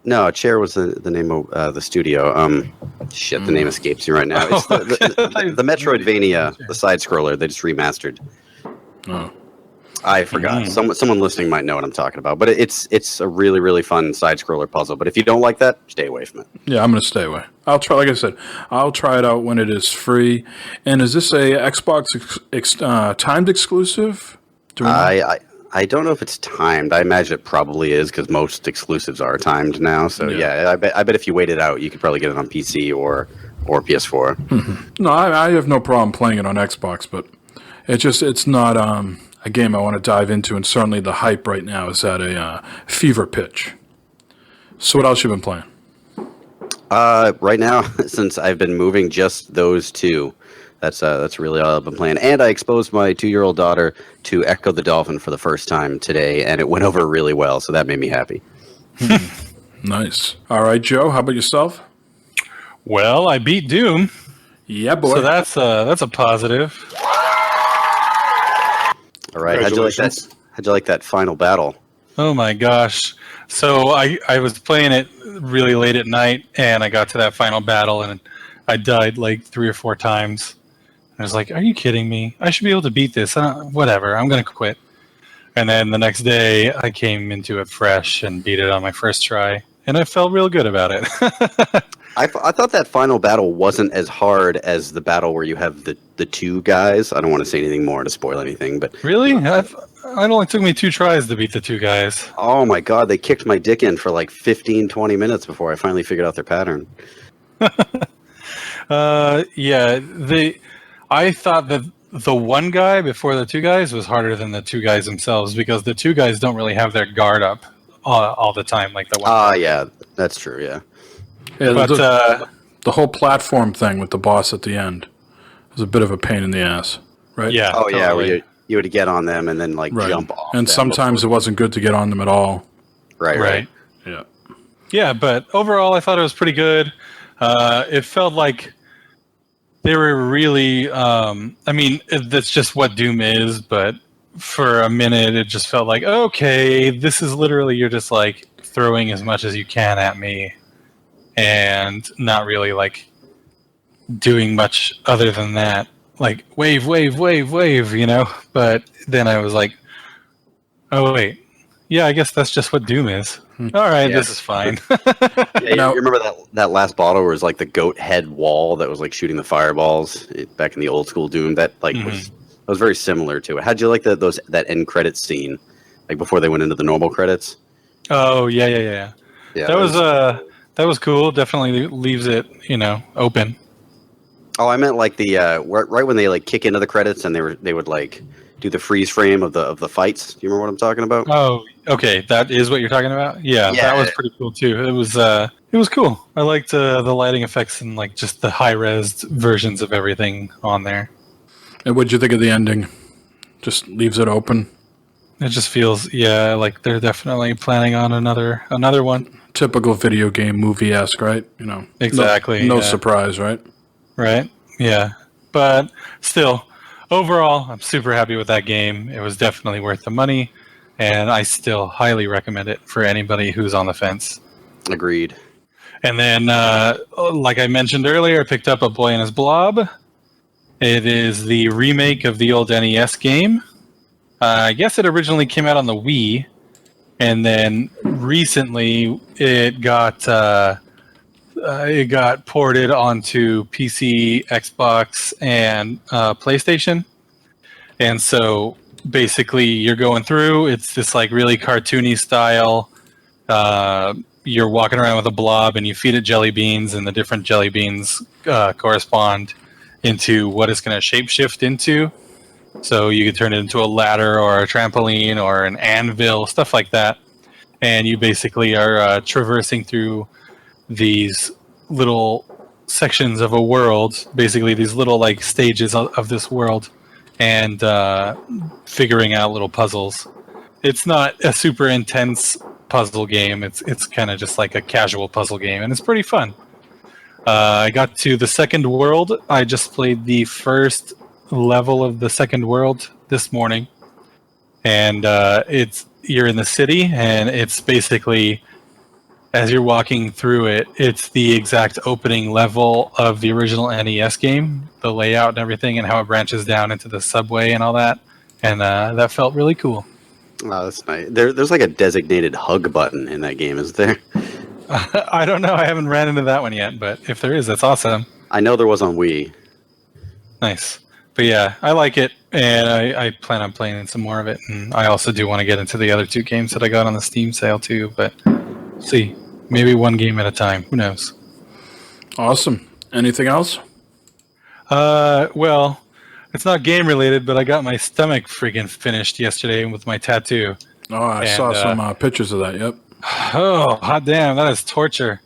No, Chair was the name of the studio. The name escapes me right now. It's the Metroidvania, the side scroller. They just remastered. Oh. I forgot. Someone listening might know what I'm talking about. But it's a really, really fun side-scroller puzzle. But if you don't like that, stay away from it. Yeah, I'm going to stay away. I'll try. Like I said, I'll try it out when it is free. And is this a Xbox timed exclusive? I don't know if it's timed. I imagine it probably is because most exclusives are timed now. So yeah, I bet if you wait it out, you could probably get it on PC or PS4. Mm-hmm. No, I have no problem playing it on Xbox, but it's not a game I want to dive into, and certainly the hype right now is at a fever pitch. So what else you been playing? Right now, since I've been moving, just those two. That's really all I've been playing. And I exposed my 2-year-old daughter to Echo the Dolphin for the first time today, and it went over really well, so that made me happy. Nice. All right, Joe, how about yourself? Well, I beat Doom. Yeah, boy. So that's a positive. All right, how'd you like that final battle? Oh my gosh. So I was playing it really late at night, and I got to that final battle, and I died like 3 or 4 times. I was like, are you kidding me? I should be able to beat this. Whatever, I'm going to quit. And then the next day, I came into it fresh and beat it on my first try, and I felt real good about it. I thought that final battle wasn't as hard as the battle where you have the two guys. I don't want to say anything more to spoil anything, but... Really? It only took me 2 tries to beat the 2 guys. Oh my god, they kicked my dick in for like 15, 20 minutes before I finally figured out their pattern. I thought that the one guy before the 2 guys was harder than the 2 guys themselves, because the 2 guys don't really have their guard up all the time like the one. Yeah, that's true, yeah. Yeah, but the whole platform thing with the boss at the end was a bit of a pain in the ass, right? Yeah. Oh, totally. Yeah, where you had to get on them and then jump off. And sometimes it wasn't good to get on them at all. Right. Yeah. Yeah, but overall, I thought it was pretty good. It felt like they were really... that's just what Doom is, but for a minute, it just felt like, okay, this is literally, you're just like throwing as much as you can at me and not really like doing much other than that. Like, wave, wave, wave, wave, But then I was like, oh, wait, Yeah, I guess that's just what Doom is. All right, Yeah. this is fine. Yeah, Now- you remember that last bottle where it was like the goat head wall that was like shooting the fireballs back in the old school Doom? That like was very similar to it. How'd you like that end credits scene, like before they went into the normal credits? Oh yeah. Yeah, That was cool. Definitely leaves it, open. Oh, I meant like the right when they like kick into the credits and they would like do the freeze frame of the fights. Do you remember what I'm talking about? Oh, okay. That is what you're talking about. Yeah, Yeah. that was pretty cool too. It was cool. I liked the lighting effects and like just the high res versions of everything on there. And what'd you think of the ending? Just leaves it open. It just feels like they're definitely planning on another one. Typical video game movie-esque, right? Exactly, No yeah. surprise, right? Right? Yeah. But still, overall, I'm super happy with that game. It was definitely worth the money, and I still highly recommend it for anybody who's on the fence. Agreed. And then, like I mentioned earlier, I picked up A Boy and His Blob. It is the remake of the old NES game. I guess it originally came out on the Wii, and then recently it got ported onto PC, Xbox, and PlayStation. And so basically, you're going through. It's this like really cartoony style. You're walking around with a blob, and you feed it jelly beans, and the different jelly beans correspond into what it's going to shapeshift into. So you could turn it into a ladder or a trampoline or an anvil, stuff like that. And you basically are traversing through these little sections of a world, basically these little like stages of this world, and figuring out little puzzles. It's not a super intense puzzle game. It's kind of just like a casual puzzle game, and it's pretty fun. I got to the second world. I just played the first level of the second world this morning, and you're in the city, and it's basically, as you're walking through it, it's the exact opening level of the original NES game, the layout and everything, and how it branches down into the subway and all that, and that felt really cool. Oh, that's nice. There's like a designated hug button in that game, is there? I don't know. I haven't ran into that one yet, but if there is, that's awesome. I know there was on Wii. Nice. But yeah, I like it, and I plan on playing some more of it. And I also do want to get into the other two games that I got on the Steam sale too. But see, maybe one game at a time. Who knows? Awesome. Anything else? Well, it's not game related, but I got my stomach freaking finished yesterday with my tattoo. Oh, I saw some pictures of that. Yep. Oh, hot damn, that is torture.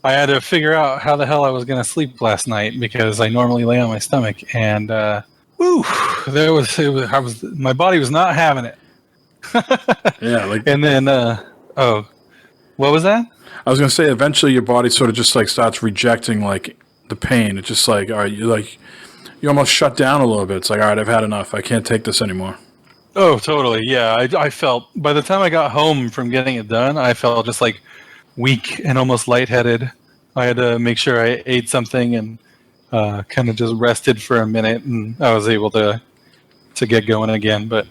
I had to figure out how the hell I was going to sleep last night because I normally lay on my stomach, and my body was not having it. Yeah, and then what was that? I was gonna say, eventually your body sort of just like starts rejecting like the pain. It's just like, all right, you almost shut down a little bit. It's like, all right, I've had enough. I can't take this anymore. Oh, totally. Yeah, I felt by the time I got home from getting it done, I felt just like weak and almost lightheaded. I had to make sure I ate something and kind of just rested for a minute, and I was able to get going again. But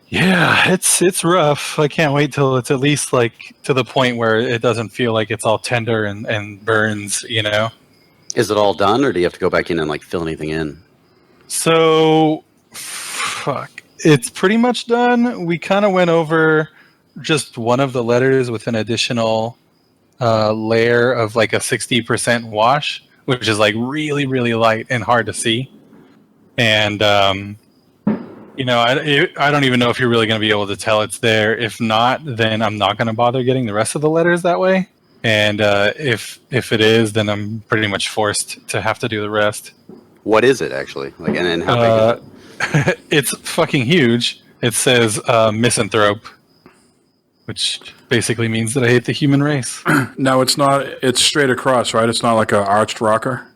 yeah, it's rough. I can't wait till it's at least like to the point where it doesn't feel like it's all tender and burns, Is it all done, or do you have to go back in and like fill anything in? So, it's pretty much done. We kind of went over just one of the letters with an additional layer of like a 60% wash, which is like really, really light and hard to see. And, I don't even know if you're really going to be able to tell it's there. If not, then I'm not going to bother getting the rest of the letters that way. And if it is, then I'm pretty much forced to have to do the rest. What is it actually? Like, and how big is it? It's fucking huge. It says misanthrope, which basically means that I hate the human race. No, it's not. It's straight across, right? It's not like an arched rocker.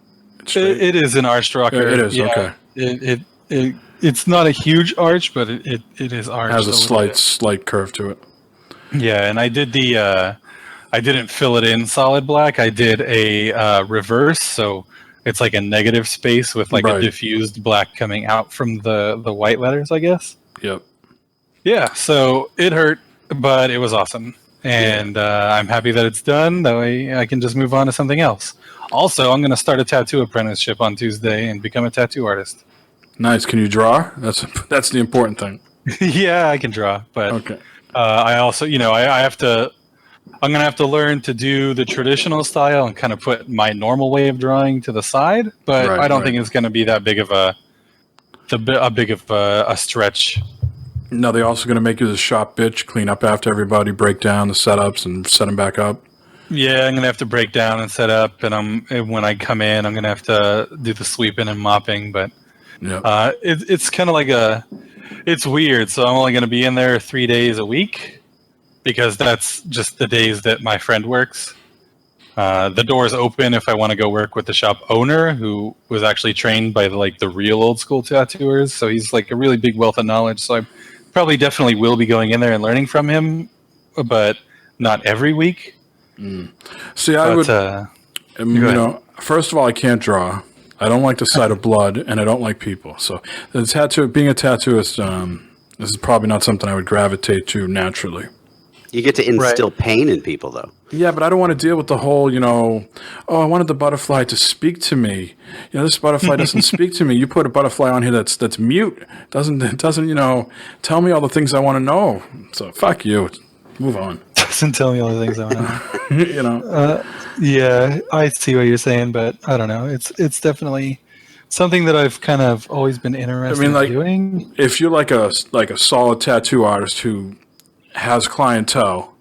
It is an arched rocker. It is, okay. It's not a huge arch, but it is arched. It has a slight curve to it. Yeah, and I did I didn't fill it in solid black. I did a reverse, so it's like a negative space with like a diffused black coming out from the white letters, I guess. Yep. Yeah, so it hurt. but it was awesome. And I'm happy that it's done. That way I can just move on to something else. Also, I'm going to start a tattoo apprenticeship on Tuesday and become a tattoo artist. Nice. Can you draw? That's the important thing. Yeah, I can draw, but Okay. I also, I have to. I'm gonna have to learn to do the traditional style and kind of put my normal way of drawing to the side. But Right, I don't right. think it's going to be that big of a stretch. No, they're also going to make you the shop bitch, clean up after everybody, break down the setups, and set them back up. Yeah, I'm gonna have to break down and set up, and when I come in, I'm gonna have to do the sweeping and mopping. But Yeah. it's kind of it's weird. So I'm only gonna be in there 3 days a week because that's just the days that my friend works. The door's open if I want to go work with the shop owner, who was actually trained by the real old school tattooers. So he's like a really big wealth of knowledge. So I definitely will be going in there and learning from him, but not every week. See, I would, first of all, I can't draw. I don't like the sight of blood, and I don't like people. So being a tattooist, this is probably not something I would gravitate to naturally. You get to instill pain in people, though. Yeah, but I don't want to deal with the whole, I wanted the butterfly to speak to me. This butterfly doesn't speak to me. You put a butterfly on here that's mute. It doesn't, tell me all the things I want to know. So fuck you. Move on. Doesn't tell me all the things I want to know. Yeah, I see what you're saying, but I don't know. It's definitely something that I've kind of always been interested in doing. If you're like a solid tattoo artist who has clientele,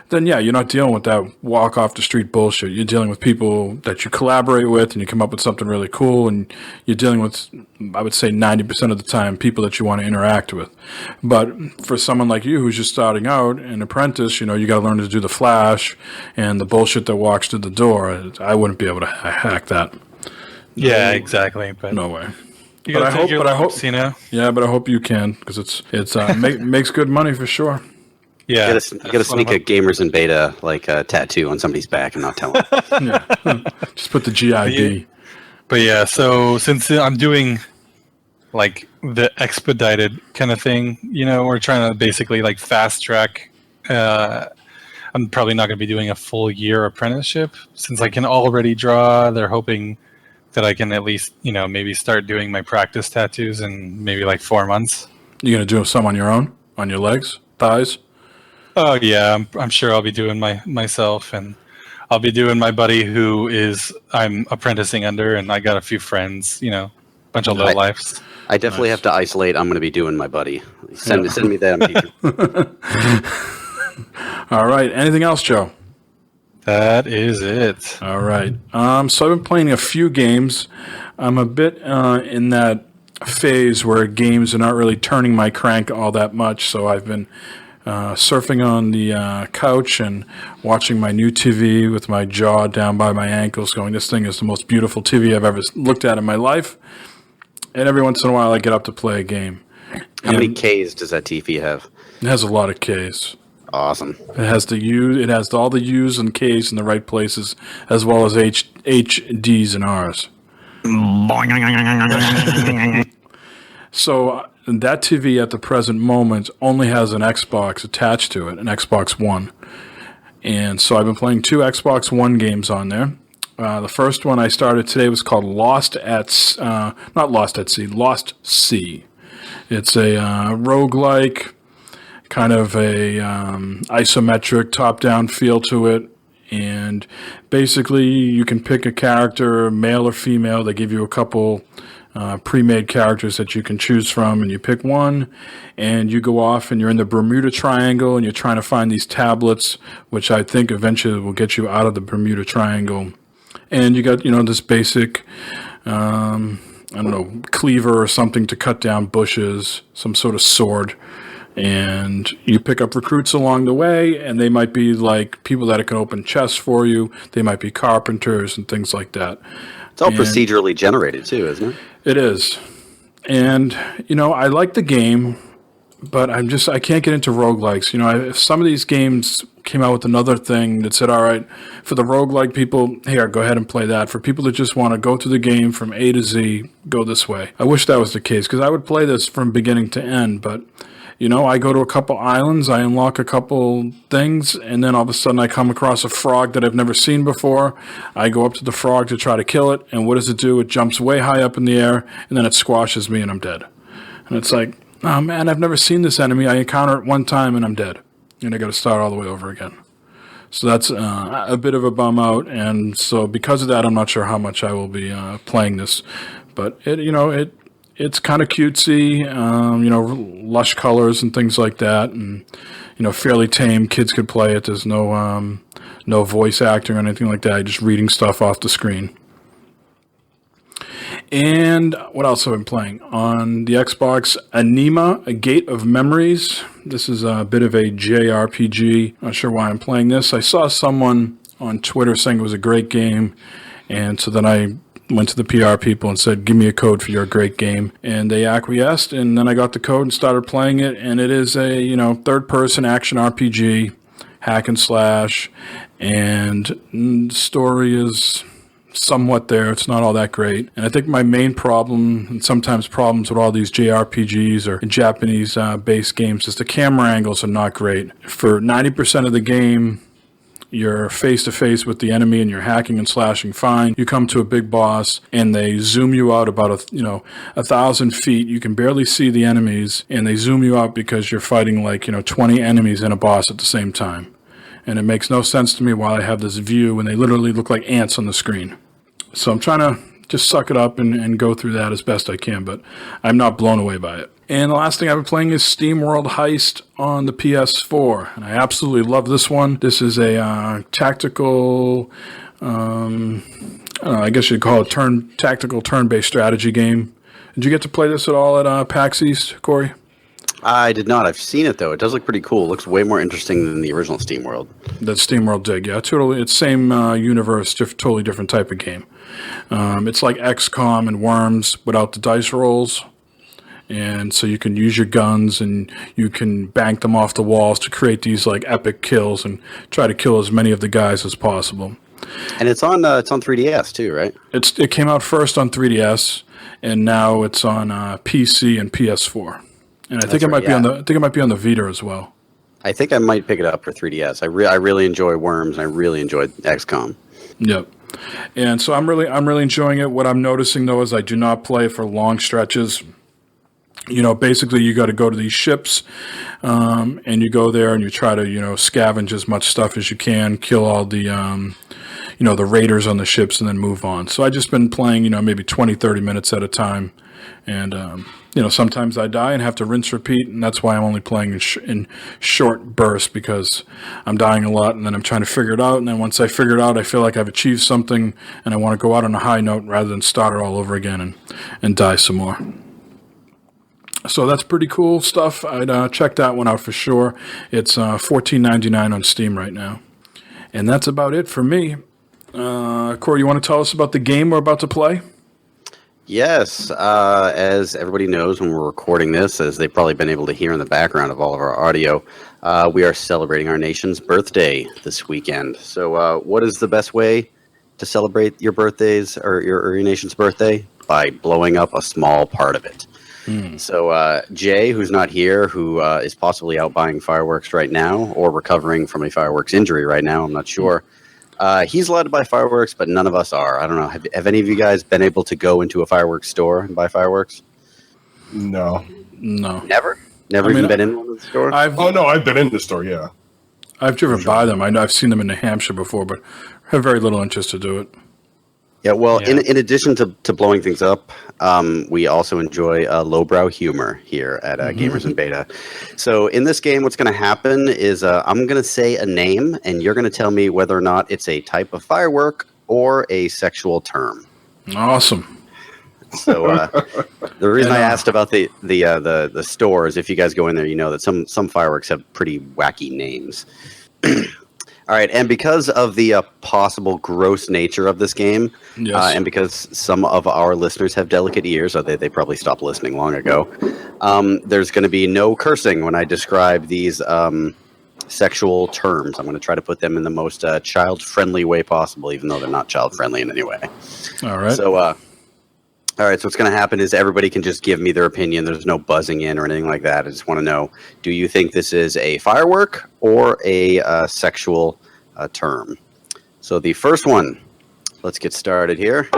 then yeah, you're not dealing with that walk off the street bullshit. You're dealing with people that you collaborate with and you come up with something really cool, and you're dealing with, I would say 90% of the time, people that you want to interact with. But for someone like you who's just starting out, an apprentice, you got to learn to do the flash and the bullshit that walks through the door. I wouldn't be able to hack that. Yeah, exactly. But no way. But I hope, Yeah, but I hope you can, because it's makes good money for sure. Yeah, you gotta sneak a Gamers in Beta tattoo on somebody's back and not tell them. Just put the GID. But yeah, so since I'm doing the expedited kind of thing, we're trying to basically fast track. I'm probably not going to be doing a full year apprenticeship since I can already draw. They're hoping that I can at least maybe start doing my practice tattoos in maybe 4 months. You gonna do some on your own, on your legs, thighs? Oh yeah, I'm sure I'll be doing myself, and I'll be doing my buddy who I'm apprenticing under, and I got a few friends, bunch of low lifes. I definitely have to isolate. I'm going to be doing my buddy. Send me them. All right. Anything else, Joe? That is it. All right. So I've been playing a few games. I'm a bit in that phase where games are not really turning my crank all that much, so I've been surfing on the couch and watching my new TV with my jaw down by my ankles going, this thing is the most beautiful TV I've ever looked at in my life. And every once in a while I get up to play a game. How many Ks does that TV have? It has a lot of Ks. Awesome. It has all the U's and K's in the right places, as well as HDs and R's. So that TV at the present moment only has an Xbox attached to it, an Xbox One. And so I've been playing 2 Xbox One games on there. The first one I started today was called Lost Sea. It's a roguelike, kind of a isometric top-down feel to it. And basically you can pick a character, male or female. They give you a couple pre-made characters that you can choose from, and you pick one, and you go off, and you're in the Bermuda Triangle, and you're trying to find these tablets, which I think eventually will get you out of the Bermuda Triangle. And you got, this basic, cleaver or something to cut down bushes, some sort of sword. And you pick up recruits along the way, and they might be people that can open chests for you. They might be carpenters and things like that. It's all procedurally generated too, isn't it? It is. And, I like the game, but I can't get into roguelikes. If some of these games came out with another thing that said, all right, for the roguelike people, here, go ahead and play that. For people that just want to go through the game from A to Z, go this way. I wish that was the case, because I would play this from beginning to end, but I go to a couple islands, I unlock a couple things, and then all of a sudden I come across a frog that I've never seen before. I go up to the frog to try to kill it, and what does it do? It jumps way high up in the air, and then it squashes me, and I'm dead. And it's like, oh man, I've never seen this enemy. I encounter it one time, and I'm dead. And I got to start all the way over again. So that's a bit of a bum out, and so because of that, I'm not sure how much I will be playing this. But it's kind of cutesy, lush colors and things like that, and fairly tame. Kids could play it. There's no voice acting or anything like that. You're just reading stuff off the screen. And what else have I been playing? On the Xbox, Anima, A Gate of Memories. This is a bit of a JRPG. Not sure why I'm playing this. I saw someone on Twitter saying it was a great game, and so then I went to the PR people and said, give me a code for your great game. And they acquiesced, and then I got the code and started playing it, and it is a, third-person action RPG, hack and slash, and the story is somewhat there. It's not all that great. And I think my main problem, and sometimes problems with all these JRPGs or Japanese-based games, is the camera angles are not great. For 90% of the game, you're face-to-face with the enemy and you're hacking and slashing fine. You come to a big boss and they zoom you out about 1,000 feet. You can barely see the enemies, and they zoom you out because you're fighting 20 enemies and a boss at the same time. And it makes no sense to me why I have this view when they literally look like ants on the screen. So I'm trying to just suck it up and go through that as best I can, but I'm not blown away by it. And the last thing I've been playing is Steamworld Heist on the PS4, and I absolutely love this one. This is a tactical, I guess you'd call it tactical turn-based strategy game. Did you get to play this at all at PAX East, Corey? I did not. I've seen it, though. It does look pretty cool. It looks way more interesting than the original Steamworld. That Steamworld did, yeah. Totally, it's same universe, totally different type of game. It's like XCOM and Worms without the dice rolls. And so you can use your guns and you can bank them off the walls to create these epic kills and try to kill as many of the guys as possible. And it's on 3DS too, right? It came out first on 3DS, and now it's on PC and PS4. And I think it might be on the Vita as well. I think I might pick it up for 3DS. I really enjoy Worms, and I really enjoyed XCOM. Yep. And so I'm really enjoying it. What I'm noticing though is I do not play for long stretches. Basically you got to go to these ships, and you go there and you try to, scavenge as much stuff as you can, kill all the, the raiders on the ships, and then move on. So I just been playing, maybe 20, 30 minutes at a time. And, sometimes I die and have to rinse, repeat, and that's why I'm only playing in short bursts, because I'm dying a lot, and then I'm trying to figure it out, and then once I figure it out, I feel like I've achieved something, and I want to go out on a high note rather than start it all over again and die some more. So that's pretty cool stuff. I'd check that one out for sure. It's $14.99 on Steam right now. And that's about it for me. Corey, you want to tell us about the game we're about to play? Yes. As everybody knows when we're recording this, as they've probably been able to hear in the background of all of our audio, we are celebrating our nation's birthday this weekend. So what is the best way to celebrate your birthdays or your nation's birthday? By blowing up a small part of it. So Jay, who's not here, who is possibly out buying fireworks right now or recovering from a fireworks injury right now, I'm not sure. He's allowed to buy fireworks, but none of us are. I don't know. Have any of you guys been able to go into a fireworks store and buy fireworks? No. Never even been in one of the store? I've been in the store, yeah. I've driven by them. I've seen them in New Hampshire before, but have very little interest to do it. Yeah, well, yeah. In addition to blowing things up, we also enjoy lowbrow humor here at Gamers in Beta. So in this game, what's going to happen is I'm going to say a name, and you're going to tell me whether or not it's a type of firework or a sexual term. Awesome. So the reason I asked about the stores, if you guys go in there, you know that some fireworks have pretty wacky names. All right, and because of the possible gross nature of this game, and because some of our listeners have delicate ears, so they probably stopped listening long ago, there's going to be no cursing when I describe these sexual terms. I'm going to try to put them in the most child-friendly way possible, even though they're not child-friendly in any way. All right. So All right, so what's going to happen is everybody can just give me their opinion. There's no buzzing in or anything like that. I just want to know, do you think this is a firework or a sexual term? So the first one, let's get started here.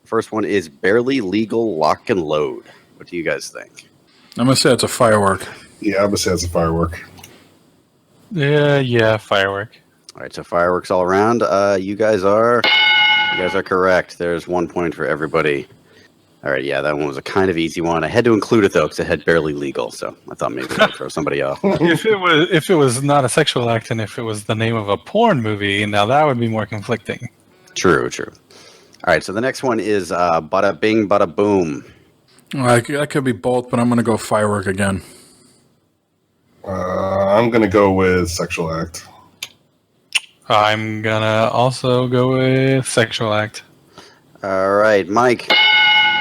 First one is barely legal lock and load. What do you guys think? I'm going to say it's a firework. Yeah, I'm gonna say it's a firework. Yeah, firework. All right, so fireworks all around. You guys are correct. There's 1 point for everybody. All right, yeah, that one was a kind of easy one. I had to include it though because it had barely legal, so I thought maybe I'd throw somebody off. If it was not a sexual act, and if it was the name of a porn movie, now that would be more conflicting. True. All right, so the next one is bada bing, bada boom. That could be both, but I'm going to go firework again. I'm gonna go with sexual act. I'm gonna also go with sexual act. All right, Mike,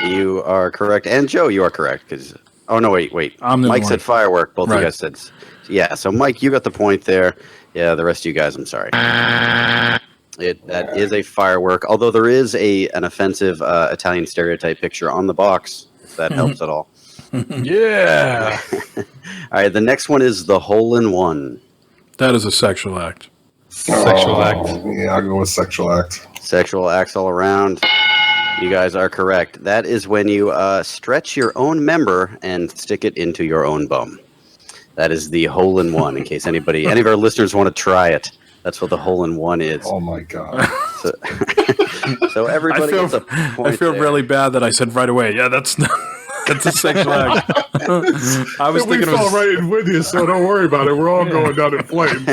you are correct, and Joe, you are correct. Oh no, wait. Mike said firework. Both of you guys said, yeah. So Mike, you got the point there. Yeah, the rest of you guys, I'm sorry. That is a firework. Although there is an offensive Italian stereotype picture on the box, if that helps at all. Yeah. All right, the next one is the hole-in-one. That is a sexual act. Sexual act. Yeah, I'll go with sexual act. Sexual acts all around. You guys are correct. That is when you stretch your own member and stick it into your own bum. That is the hole-in-one, in case any of our listeners want to try it. That's what the hole-in-one is. Oh my god. So everybody gets a point I feel there. really bad that I said right away, yeah, that's a sexual act. I was We thinking fell of right in with you, so don't worry about it. We're all going down in flames.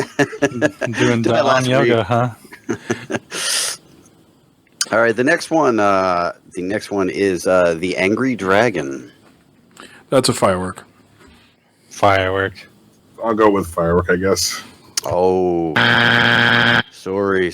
Doing that last down yoga, huh? All right, the next one is the Angry Dragon. That's a firework. Firework. I'll go with firework, I guess. Oh, sorry.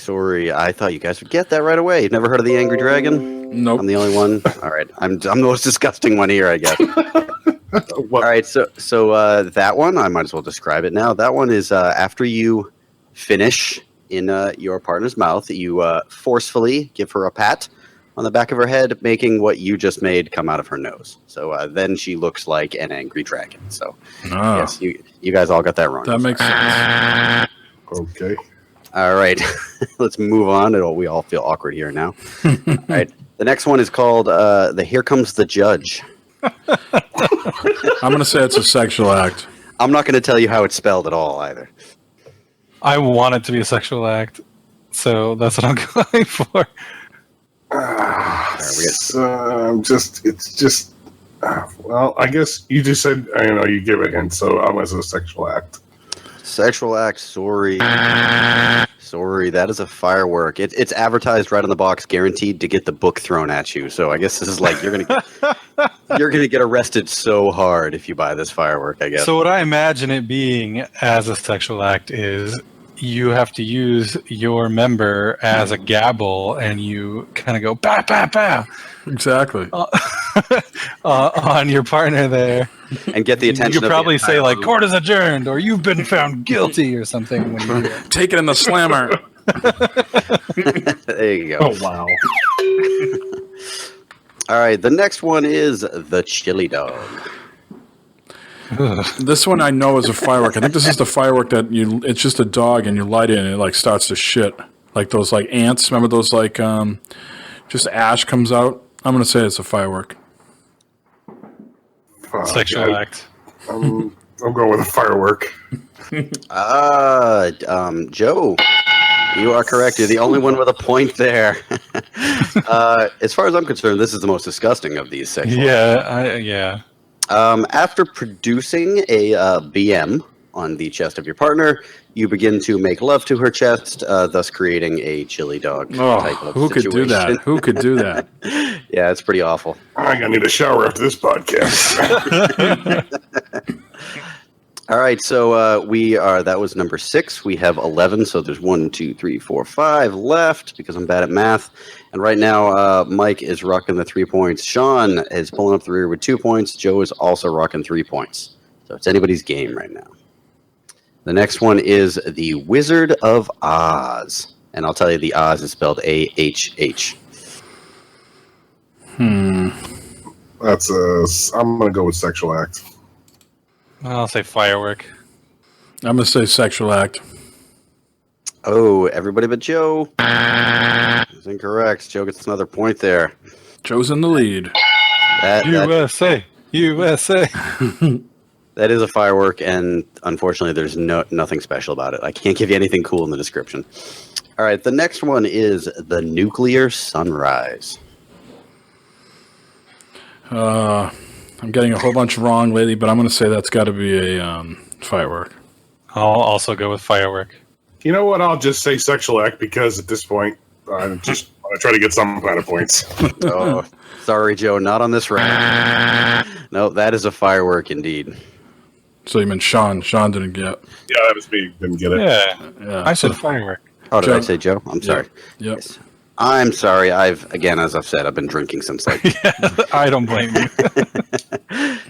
I thought you guys would get that right away. You've never heard of the Angry Dragon? Nope. I'm the only one. All right, I'm the most disgusting one here, I guess. All right, so that one, I might as well describe it now. That one is after you finish in your partner's mouth, you forcefully give her a pat on the back of her head, making what you just made come out of her nose. So then she looks like an angry dragon. So yes, you guys all got that wrong. That makes sense. Okay. All right, let's move on. We all feel awkward here now. All right, the next one is called the Here Comes the Judge. I'm going to say it's a sexual act. I'm not going to tell you how it's spelled at all either. I want it to be a sexual act, so that's what I'm going for. Well, I guess you just said, you give it hint, so I'm as a sexual act. Sexual act, sorry, that is a firework. It's advertised right on the box, guaranteed to get the book thrown at you. So I guess this is like you're gonna get arrested so hard if you buy this firework, I guess. So what I imagine it being as a sexual act is you have to use your member as a gavel, and you kind of go bah bah bah. Exactly. On your partner there, and get the attention. You could probably say like "Court is adjourned" or "You've been found guilty" or something. When you take it in the slammer. There you go. Oh wow! All right, the next one is the chili dog. This one I know is a firework. I think this is the firework that it's just a dog and you light it and it like starts to shit. Like those like ants. Remember those like just ash comes out? I'm going to say it's a firework. Sexual act. I'll go with a firework. Joe, you are correct. You're the only one with a point there. As far as I'm concerned, this is the most disgusting of these sexual acts. Yeah. After producing a BM on the chest of your partner, you begin to make love to her chest, thus creating a chili dog type of who situation. could do that? Who could do that? Yeah, it's pretty awful. I'm going to need a shower after this podcast. All right, so that was number 6. We have 11, so there's 1, 2, 3, 4, 5 left because I'm bad at math. And right now, Mike is rocking the 3 points. Sean is pulling up the rear with 2 points. Joe is also rocking 3 points. So it's anybody's game right now. The next one is the Wizard of Oz. And I'll tell you, the Oz is spelled A-H-H. That's I'm gonna go with sexual act. I'll say firework. I'm going to say sexual act. Oh, everybody but Joe. That's incorrect. Joe gets another point there. Joe's in the lead. That USA. that is a firework, and unfortunately, there's nothing special about it. I can't give you anything cool in the description. All right, the next one is the nuclear sunrise. I'm getting a whole bunch wrong lately, but I'm going to say that's got to be a firework. I'll also go with firework. You know what? I'll just say sexual act because at this point, I just want to try to get some kind of points. Oh, sorry, Joe, not on this round. No, that is a firework indeed. So you meant Sean. Sean didn't get. Yeah, that was me. Didn't get it. Yeah. I said firework. Oh, did Joe. I say Joe? I'm sorry. Yep. Yes. I'm sorry. As I've said, I've been drinking since like. I don't blame you.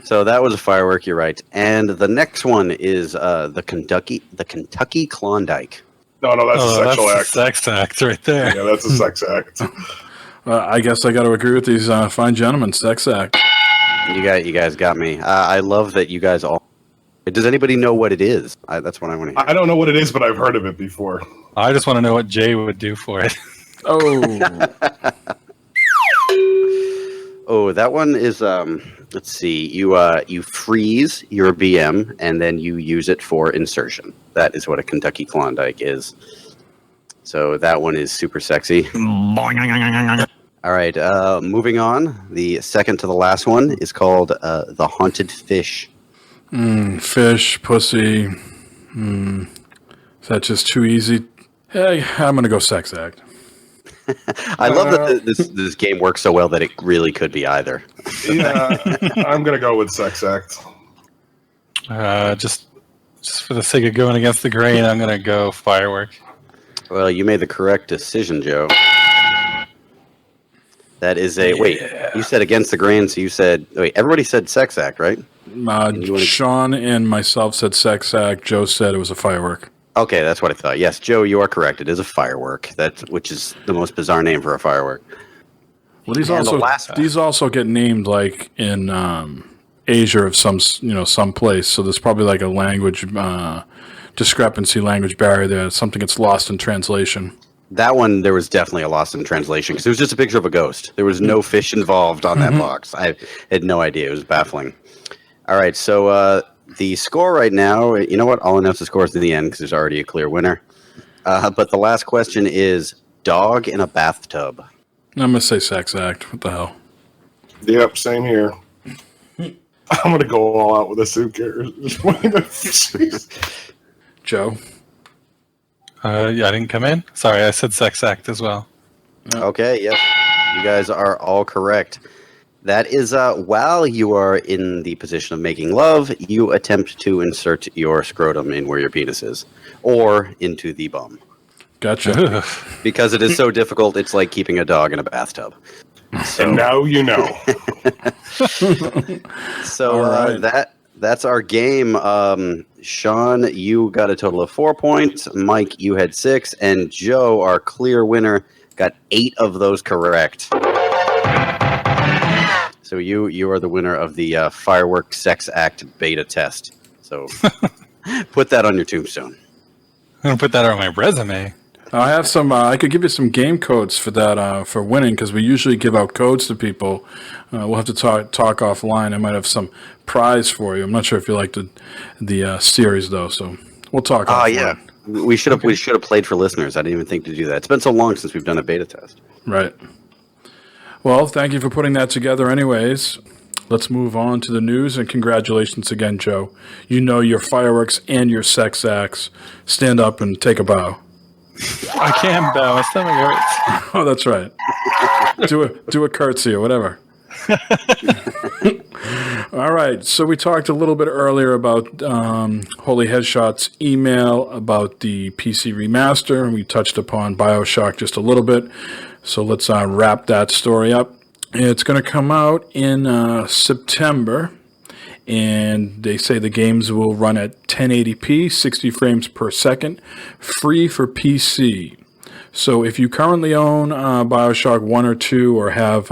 So that was a firework. You're right. And the next one is the Kentucky Klondike. No, that's a sexual that's act. a sex act right there. Yeah, that's a sex act. I guess I got to agree with these fine gentlemen. Sex act. You guys got me. I love that you guys all. Does anybody know what it is? That's what I want to hear. I don't know what it is, but I've heard of it before. I just want to know what Jay would do for it. Oh. Oh, that one is. Let's see. You freeze your VM and then you use it for insertion. That is what a Kentucky Klondike is. So that one is super sexy. All right. Moving on. The second to the last one is called the Haunted Fish. Fish, pussy. Is that just too easy? Hey, I'm going to go sex act. I love that this game works so well that it really could be either. Yeah, I'm gonna go with sex act. Just for the sake of going against the grain, I'm going to go firework. Well, you made the correct decision, Joe. That is a wait. You said against the grain, so you said wait. Everybody said sex act, right? Sean and myself said sex act. Joe said it was a firework. Okay, that's what I thought. Yes, Joe, you are correct. It is a firework. Which is the most bizarre name for a firework. Well, these And also get named like in Asia of some place. So there's probably like a language discrepancy, language barrier there. Something gets lost in translation. That one, there was definitely a lost in translation because it was just a picture of a ghost. There was no fish involved on that box. I had no idea. It was baffling. All right, so the score right now, you know what? I'll announce the scores in the end because there's already a clear winner. But the last question is dog in a bathtub. I'm going to say sex act. What the hell? Yep, same here. I'm gonna go all out with this. Who cares? Joe? Yeah, I didn't come in. Sorry, I said sex act as well. Okay, yes. You guys are all correct. That is, while you are in the position of making love, you attempt to insert your scrotum in where your penis is, or into the bum. Gotcha. Because it is so difficult, it's like keeping a dog in a bathtub. So, And now you know. so All right. that's our game. Sean, you got a total of 4 points. Mike, you had 6. And Joe, our clear winner, got 8 of those correct. So you are the winner of the Firework Sex Act beta test. So put that on your tombstone. I'm going to put that on my resume. I have some. I could give you some game codes for that for winning because we usually give out codes to people. We'll have to talk offline. I might have some prize for you. I'm not sure if you like the series though, so we'll talk. Oh offline. yeah, we should have played for listeners. I didn't even think to do that. It's been so long since we've done a beta test. Right. Well, thank you for putting that together. Anyways, let's move on to the news and congratulations again, Joe. You know your fireworks and your sex acts. Stand up and take a bow. I can't bow. My stomach hurts. Oh, that's right. Do a curtsy or whatever. All right. So we talked a little bit earlier about Holy Headshot's email about the PC remaster, and we touched upon BioShock just a little bit. So let's wrap that story up. It's going to come out in September, and they say the games will run at 1080p, 60 frames per second, free for PC. So if you currently own Bioshock 1 or 2 or have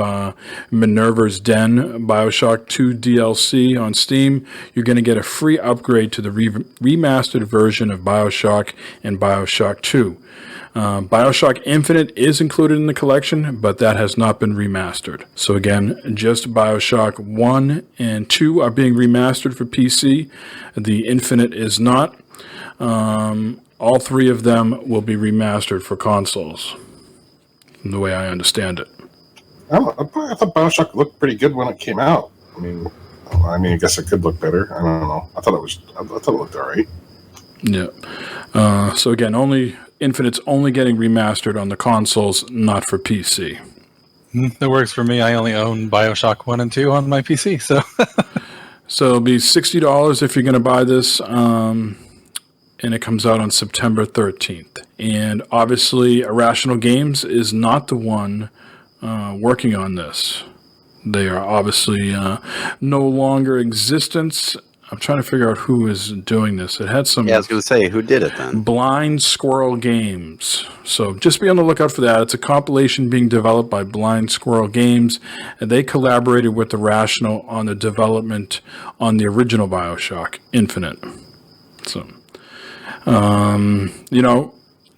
Minerva's Den Bioshock 2 DLC on Steam, you're going to get a free upgrade to the remastered version of Bioshock and Bioshock 2. Bioshock Infinite is included in the collection, but that has not been remastered. So again, just Bioshock 1 and 2 are being remastered for PC. The Infinite is not. All three of them will be remastered for consoles, from the way I understand it. I thought Bioshock looked pretty good when it came out. I mean, I guess it could look better. I don't know. I thought it looked all right. Yeah. So again, Infinite's only getting remastered on the consoles, not for PC. That works for me. I only own Bioshock 1 and 2 on my PC, so... So it'll be $60 if you're going to buy this, and it comes out on September 13th. And obviously, Irrational Games is not the one working on this. They are obviously no longer in existence. I'm trying to figure out who is doing this. It had some... Yeah, I was going to say, who did it then? Blind Squirrel Games. So just be on the lookout for that. It's a compilation being developed by Blind Squirrel Games, and they collaborated with Irrational on the development on the original Bioshock Infinite. So...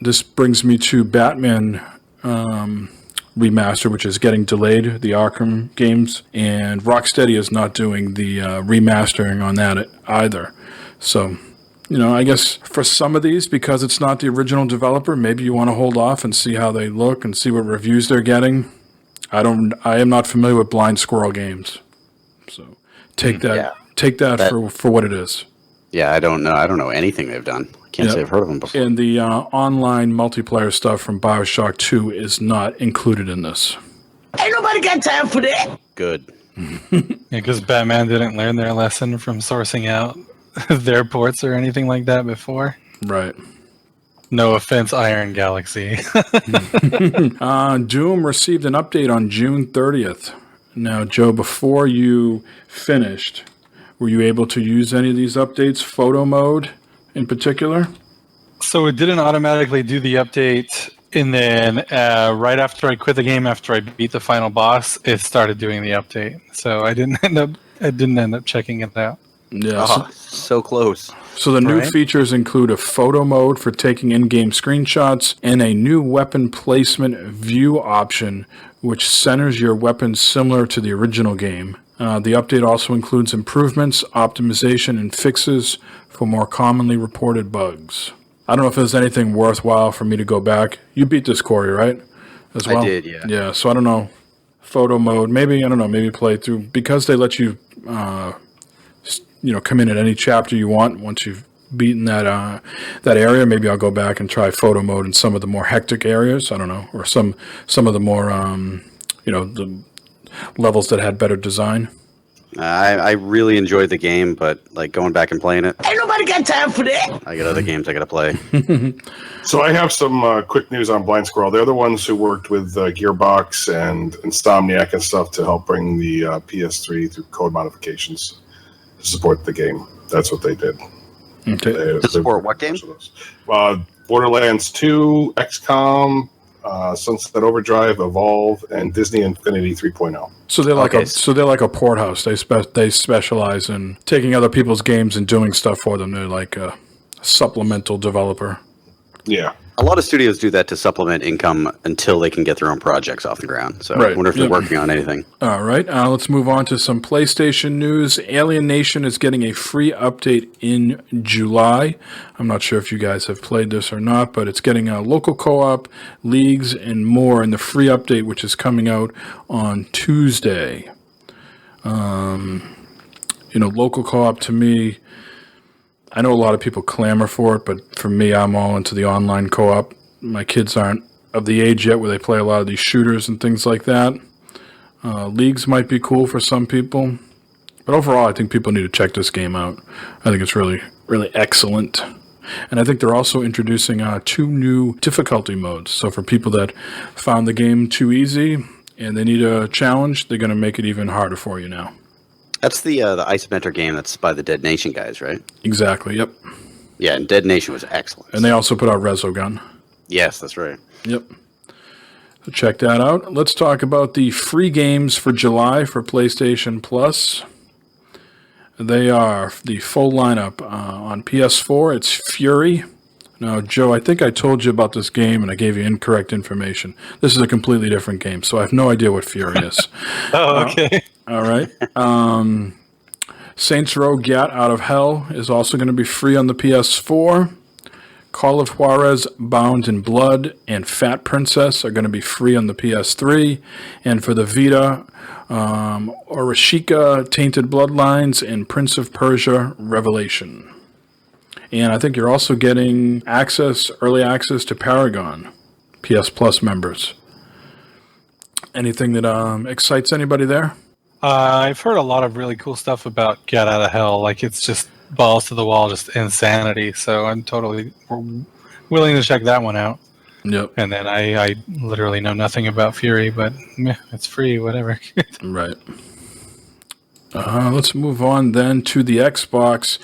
this brings me to Batman remaster, which is getting delayed, the Arkham games, and Rocksteady is not doing the remastering on that either. So, I guess for some of these, because it's not the original developer, maybe you want to hold off and see how they look and see what reviews they're getting. I am not familiar with Blind Squirrel Games, so take that for what it is. Yeah, I don't know anything they've done. Can't say I've heard of them before. And the online multiplayer stuff from Bioshock 2 is not included in this. Ain't nobody got time for that. Good. Yeah, because Batman didn't learn their lesson from sourcing out their ports or anything like that before. Right. No offense, Iron Galaxy. Doom received an update on June 30th. Now, Joe, before you finished, were you able to use any of these updates, photo mode in particular? So it didn't automatically do the update, and then right after I quit the game, after I beat the final boss, it started doing the update. So I didn't end up checking it out. Yeah. So close. So the new features include a photo mode for taking in-game screenshots and a new weapon placement view option, which centers your weapon similar to the original game. The update also includes improvements, optimization, and fixes for more commonly reported bugs. I don't know if there's anything worthwhile for me to go back. You beat this, Corey, right? As well? I did, yeah. Yeah, so I don't know. Photo mode, maybe play through. Because they let you, come in at any chapter you want once you've beaten that area. Maybe I'll go back and try photo mode in some of the more hectic areas. I don't know. Or some of the more, the levels that had better design. I really enjoyed the game, but going back and playing it, Ain't nobody got time for that. I got other games I got to play. So I have some quick news on Blind Squirrel. They're the ones who worked with Gearbox and Insomniac and stuff to help bring the PS3 through code modifications to support the game. That's what they did. Okay. To support what game? Borderlands 2, XCOM, Sunset Overdrive, Evolve, and Disney Infinity 3.0. So they're like a port house. They specialize in taking other people's games and doing stuff for them. They're like a supplemental developer. Yeah. A lot of studios do that to supplement income until they can get their own projects off the ground. So Right. I wonder if they're working on anything. All right, let's move on to some PlayStation news. Alien Nation is getting a free update in July. I'm not sure if you guys have played this or not, but it's getting a local co-op, leagues, and more in the free update, which is coming out on Tuesday. Local co-op to me, I know a lot of people clamor for it, but for me, I'm all into the online co-op. My kids aren't of the age yet where they play a lot of these shooters and things like that. Leagues might be cool for some people, but overall, I think people need to check this game out. I think it's really, really excellent. And I think they're also introducing 2 new difficulty modes. So for people that found the game too easy and they need a challenge, they're going to make it even harder for you now. That's the isometric game that's by the Dead Nation guys, right? Exactly, yep. Yeah, and Dead Nation was excellent. And they also put out Resogun. Yes, that's right. Yep. So check that out. Let's talk about the free games for July for PlayStation Plus. They are the full lineup. On PS4, it's Fury. Now, Joe, I think I told you about this game and I gave you incorrect information. This is a completely different game, so I have no idea what Fury is. Oh, okay. All right. Saints Row Gat Out of Hell is also going to be free on the PS4. Call of Juarez, Bound in Blood, and Fat Princess are going to be free on the PS3. And for the Vita, Orishika, Tainted Bloodlines, and Prince of Persia, Revelation. And I think you're also getting early access to Paragon, PS Plus members. Anything that excites anybody there? I've heard a lot of really cool stuff about Get Out of Hell. Like, it's just balls to the wall, just insanity. So I'm totally willing to check that one out. Yep. And then I literally know nothing about Fury, but it's free, whatever. Right. Let's move on then to the Xbox.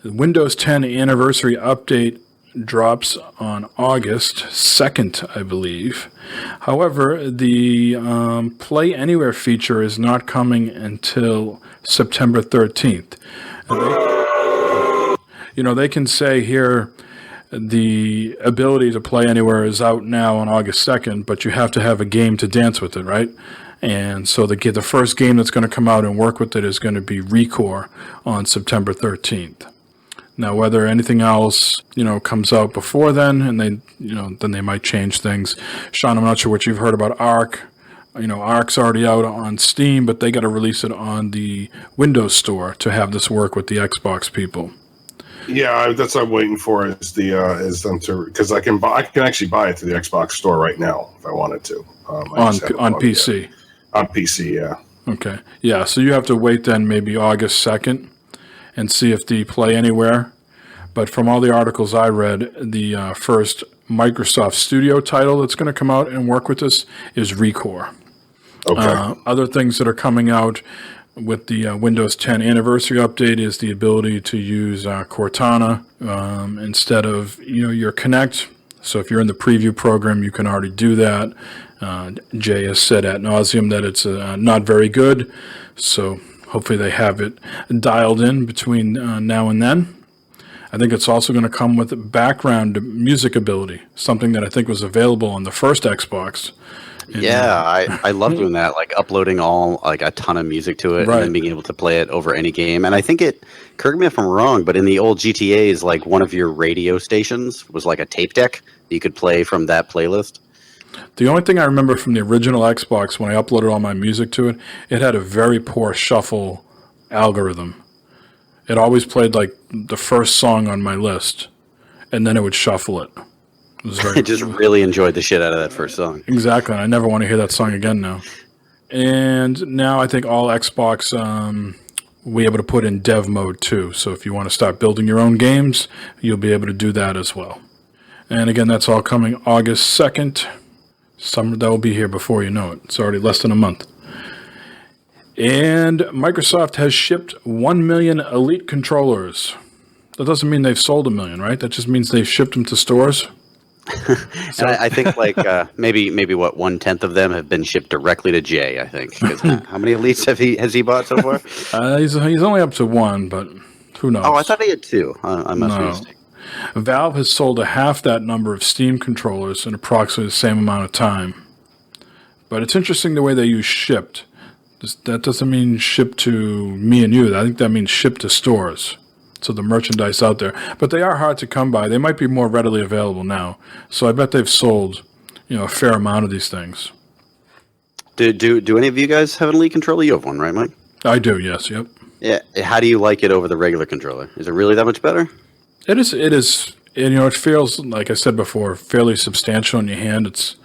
The Windows 10 anniversary update drops on August 2nd, I believe. However, the Play Anywhere feature is not coming until September 13th. They can say here the ability to play anywhere is out now on August 2nd, but you have to have a game to dance with it, right? And so the first game that's going to come out and work with it is going to be Recore on September 13th. Now, whether anything else, comes out before then, and then they might change things. Sean, I'm not sure what you've heard about Ark. Ark's already out on Steam, but they got to release it on the Windows Store to have this work with the Xbox people. Yeah, that's what I'm waiting for is them to, because I can actually buy it to the Xbox Store right now if I wanted to. On PC. On PC, yeah. Okay. Yeah, so you have to wait then maybe August 2nd and see if the Play Anywhere. But from all the articles I read, the first Microsoft Studio title that's going to come out and work with this is Recore. Okay. Other things that are coming out with the Windows 10 anniversary update is the ability to use Cortana instead of your Kinect. So if you're in the preview program, you can already do that. Jay has said ad nauseum that it's not very good. So hopefully they have it dialed in between now and then. I think it's also going to come with background music ability, something that I think was available on the first Xbox. Yeah, I love doing that, like uploading a ton of music to it, right, and then being able to play it over any game. And I think correct me if I'm wrong, but in the old GTAs, like one of your radio stations was like a tape deck that you could play from that playlist. The only thing I remember from the original Xbox when I uploaded all my music to it, it had a very poor shuffle algorithm. It always played like the first song on my list, and then it would shuffle it. I just really enjoyed the shit out of that first song. Exactly. I never want to hear that song again now. And now I think all Xbox will be able to put in dev mode too. So if you want to start building your own games, you'll be able to do that as well. And again, that's all coming August 2nd. That will be here before you know it. It's already less than a month. And Microsoft has shipped 1 million Elite controllers. That doesn't mean they've sold 1 million, right? That just means they've shipped them to stores. And I think maybe 1/10 of them have been shipped directly to Jay. I think. 'Cause how many Elites has he bought so far? He's only up to 1, but who knows? Oh, I thought he had 2. I must be mistaken. Valve has sold a half that number of Steam controllers in approximately the same amount of time. But it's interesting the way they use shipped. That doesn't mean shipped to me and you. I think that means shipped to stores. So the merchandise out there. But they are hard to come by. They might be more readily available now. So I bet they've sold, a fair amount of these things. Do any of you guys have an Elite controller? You have one, right, Mike? I do, yes, yep. Yeah. How do you like it over the regular controller? Is it really that much better? It is. It feels, like I said before, fairly substantial in your hand. It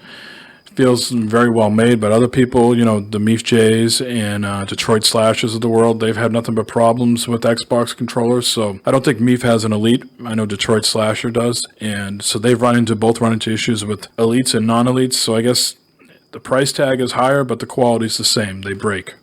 feels very well made, but other people, the Meef Jays and Detroit Slashers of the world, they've had nothing but problems with Xbox controllers. So I don't think Meef has an Elite. I know Detroit Slasher does. And so they've run into issues with Elites and non-Elites. So I guess the price tag is higher, but the quality's the same. They break.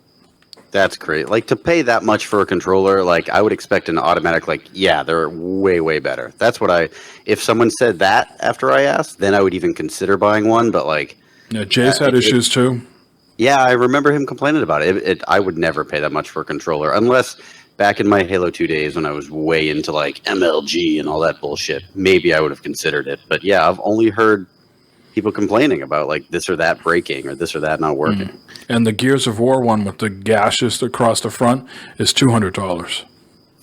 That's great. Like, to pay that much for a controller, like, I would expect an automatic, like, yeah, they're way, way better. That's what if someone said that after I asked, then I would even consider buying one, but, like... Yeah, Jay's had issues, too. Yeah, I remember him complaining about it. I would never pay that much for a controller, unless back in my Halo 2 days when I was way into, like, MLG and all that bullshit, maybe I would have considered it. But, yeah, I've only heard people complaining about, like, this or that breaking or this or that not working. And the Gears of War one with the gashes across the front is $200.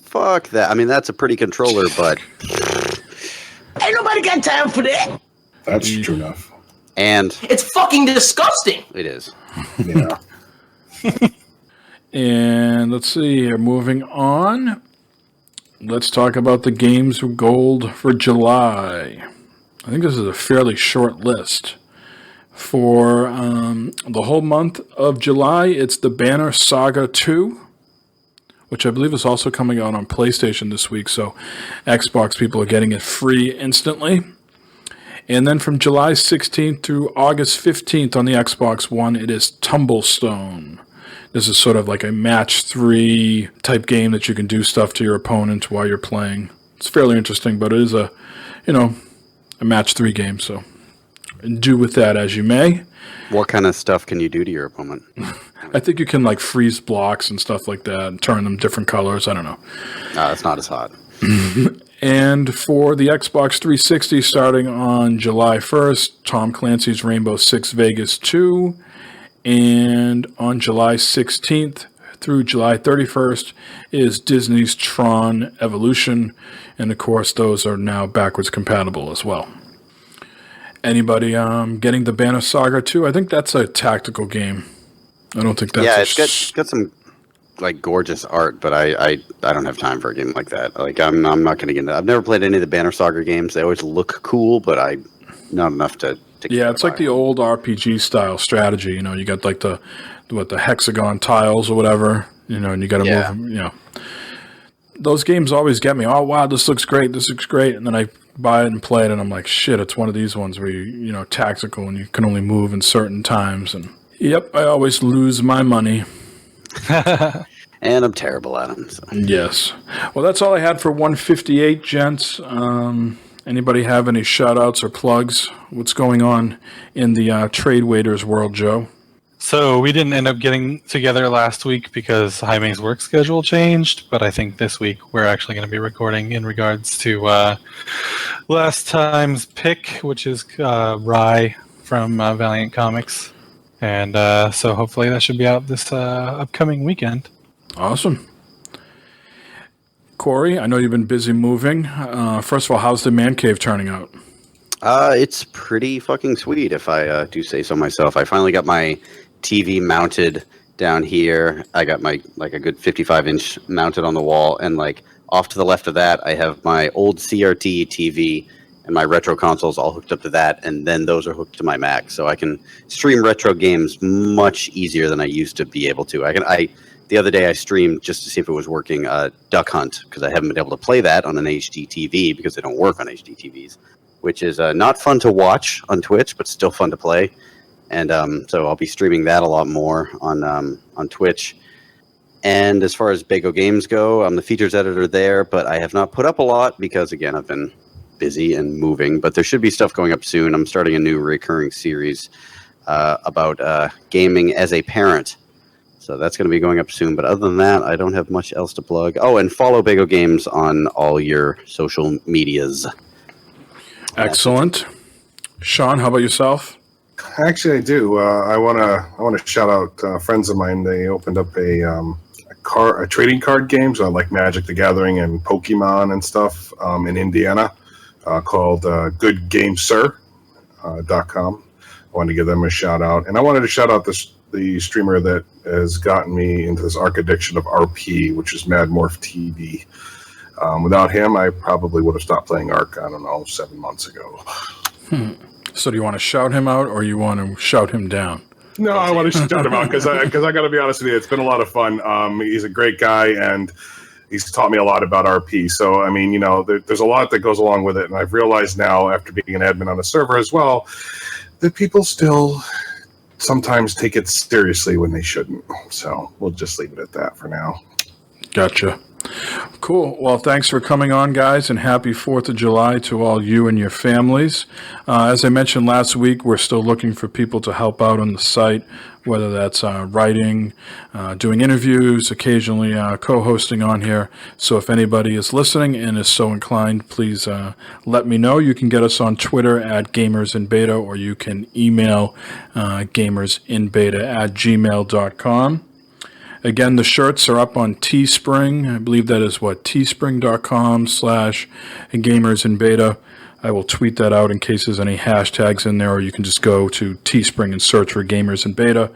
Fuck that. I mean, that's a pretty controller, but... Ain't nobody got time for that. That's true enough. And... It's fucking disgusting. It is. Yeah. And let's see here. Moving on. Let's talk about the games of gold for July. I think this is a fairly short list. For the whole month of July, it's the Banner Saga 2, which I believe is also coming out on PlayStation this week, so Xbox people are getting it free instantly. And then from July 16th through August 15th on the Xbox One, it is Tumblestone. This is sort of like a match 3 type game that you can do stuff to your opponent while you're playing. It's fairly interesting, but it is a match 3 game, so do with that as you may. What kind of stuff can you do to your opponent? I think you can like freeze blocks and stuff like that and turn them different colors. I don't know. No, it's not as hot. And for the Xbox 360, starting on July 1st, Tom Clancy's Rainbow Six Vegas 2. And on July 16th through July 31st is Disney's Tron Evolution. And of course, those are now backwards compatible as well. Anybody getting the Banner Saga 2? I think that's a tactical game. I don't think that's... Yeah, it's got some like gorgeous art, but I don't have time for a game like that. Like I'm not going to get into that. I've never played any of the Banner Saga games. They always look cool, but not enough to yeah, it's like the old RPG style strategy. You know, you got like the hexagon tiles or whatever. You know, and you got to move them. You know, those games always get me. Oh wow, this looks great. This looks great, and then I buy it and play it, and I'm like, shit, it's one of these ones where you know tactical and you can only move in certain times. And yep, I always lose my money. And I'm terrible at them. So. Yes. Well, that's all I had for 158, gents. Anybody have any shout-outs or plugs? What's going on in the trade waiters world, Joe? So we didn't end up getting together last week because Jaime's work schedule changed, but I think this week we're actually going to be recording in regards to last time's pick, which is Rye from Valiant Comics. And so hopefully that should be out this upcoming weekend. Awesome. Corey, I know you've been busy moving. First of all, how's the man cave turning out? It's pretty fucking sweet, if I do say so myself. I finally got my TV mounted down here. I got my like a good 55-inch mounted on the wall, and like off to the left of that, I have my old CRT TV and my retro consoles all hooked up to that, and then those are hooked to my Mac, so I can stream retro games much easier than I used to be able to. The other day I streamed just to see if it was working Duck Hunt, because I haven't been able to play that on an HD TV because they don't work on HD TVs, which is not fun to watch on Twitch, but still fun to play. And so I'll be streaming that a lot more on Twitch. And as far as Bago Games go, I'm the features editor there, but I have not put up a lot because, again, I've been busy and moving. But there should be stuff going up soon. I'm starting a new recurring series about gaming as a parent. So that's going to be going up soon. But other than that, I don't have much else to plug. Oh, and follow Bago Games on all your social medias. Excellent. Sean, how about yourself? Actually, I do. I want to shout out friends of mine. They opened up a trading card game, so like Magic the Gathering and Pokemon and stuff in Indiana, called GoodGameSir.com. I wanted to give them a shout out, and I wanted to shout out the streamer that has gotten me into this arc addiction of RP, which is Mad Morph TV. Without him, I probably would have stopped playing Arc, I don't know, 7 months ago. So do you want to shout him out, or you want to shout him down? No, I want to shout him out because I got to be honest with you, it's been a lot of fun. He's a great guy, and he's taught me a lot about RP. So, I mean, you know, there's a lot that goes along with it, and I've realized now, after being an admin on a server as well, that people still sometimes take it seriously when they shouldn't. So we'll just leave it at that for now. Gotcha. Cool. Well, thanks for coming on, guys, and happy 4th of July to all you and your families. As I mentioned last week, we're still looking for people to help out on the site, whether that's writing, doing interviews, occasionally co-hosting on here. So if anybody is listening and is so inclined, please let me know. You can get us on Twitter at gamersinbeta, or you can email gamersinbeta@gmail.com. Again, the shirts are up on Teespring. I believe that is teespring.com/gamersinbeta. I will tweet that out in case there's any hashtags in there, or you can just go to Teespring and search for Gamers in Beta.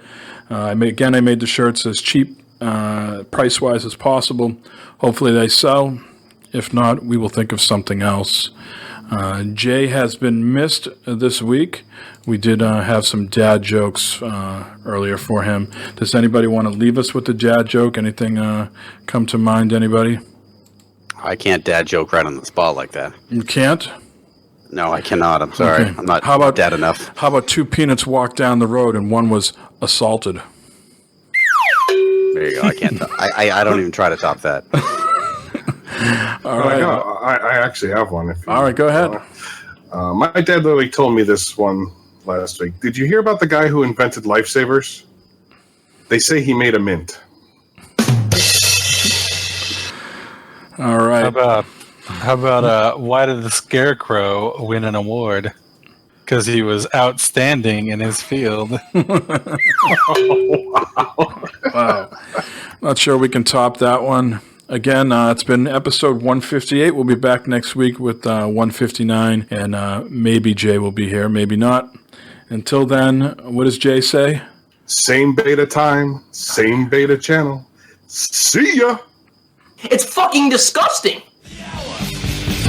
I made the shirts as cheap, price-wise as possible. Hopefully they sell. If not, we will think of something else. Jay has been missed this week. We did have some dad jokes earlier for him. Does anybody want to leave us with a dad joke? Anything come to mind, anybody? I can't dad joke right on the spot like that. You can't? No, I cannot. I'm sorry. Okay. I'm not dad enough. How about two peanuts walked down the road and one was assaulted? There you go. I can't. I don't even try to top that. All right. I actually have one. All right, go ahead. My dad literally told me this one last week. Did you hear about the guy who invented lifesavers? They say he made a mint. All right. How about why did the Scarecrow win an award? Because he was outstanding in his field. Wow. Not sure we can top that one. Again, it's been episode 158. We'll be back next week with 159, and maybe Jay will be here, maybe not. Until then, what does Jay say? Same beta time, same beta channel. See ya! It's fucking disgusting. See ya!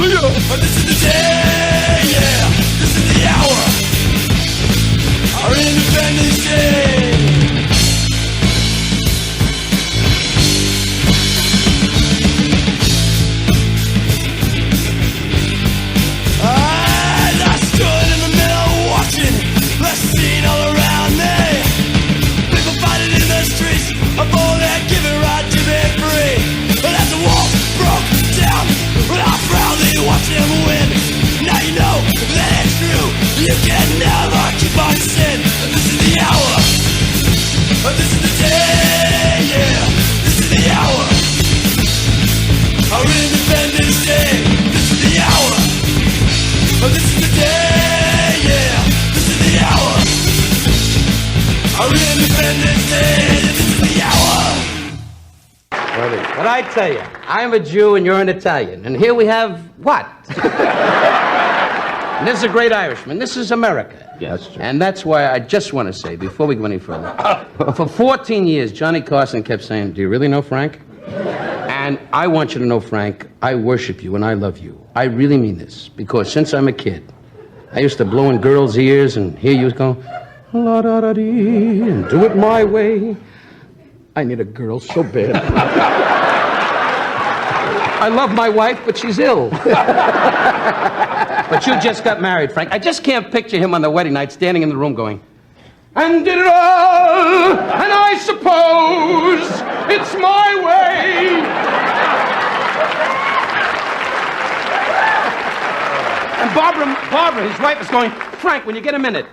This is the day, yeah. This is the hour. Our Independence Day. I stood in the middle watching the scene all around me. People fighting in the streets for their given right to be free. But as the walls broke down, I proudly watched them win. Now you know that it's true. You can never keep on sin. This is the hour. This is the day, yeah. This is the hour. Our Independence Day. This is the hour. This is the day, yeah. This is the hour. Our Independence Day. This is the hour. But I tell you, I'm a Jew and you're an Italian. And here we have what? And this is a great Irishman. This is America. Yeah, that's true. And that's why I just want to say, before we go any further, for 14 years, Johnny Carson kept saying, do you really know Frank? And I want you to know, Frank, I worship you and I love you. I really mean this, because since I'm a kid, I used to blow in girls' ears and hear you go, la-da-da-dee, and do it my way. I need a girl so bad. I love my wife, but she's ill. But you just got married, Frank. I just can't picture him on the wedding night standing in the room going, and did it all, and I suppose it's my way. And Barbara, his wife, is going, Frank, when you get a minute,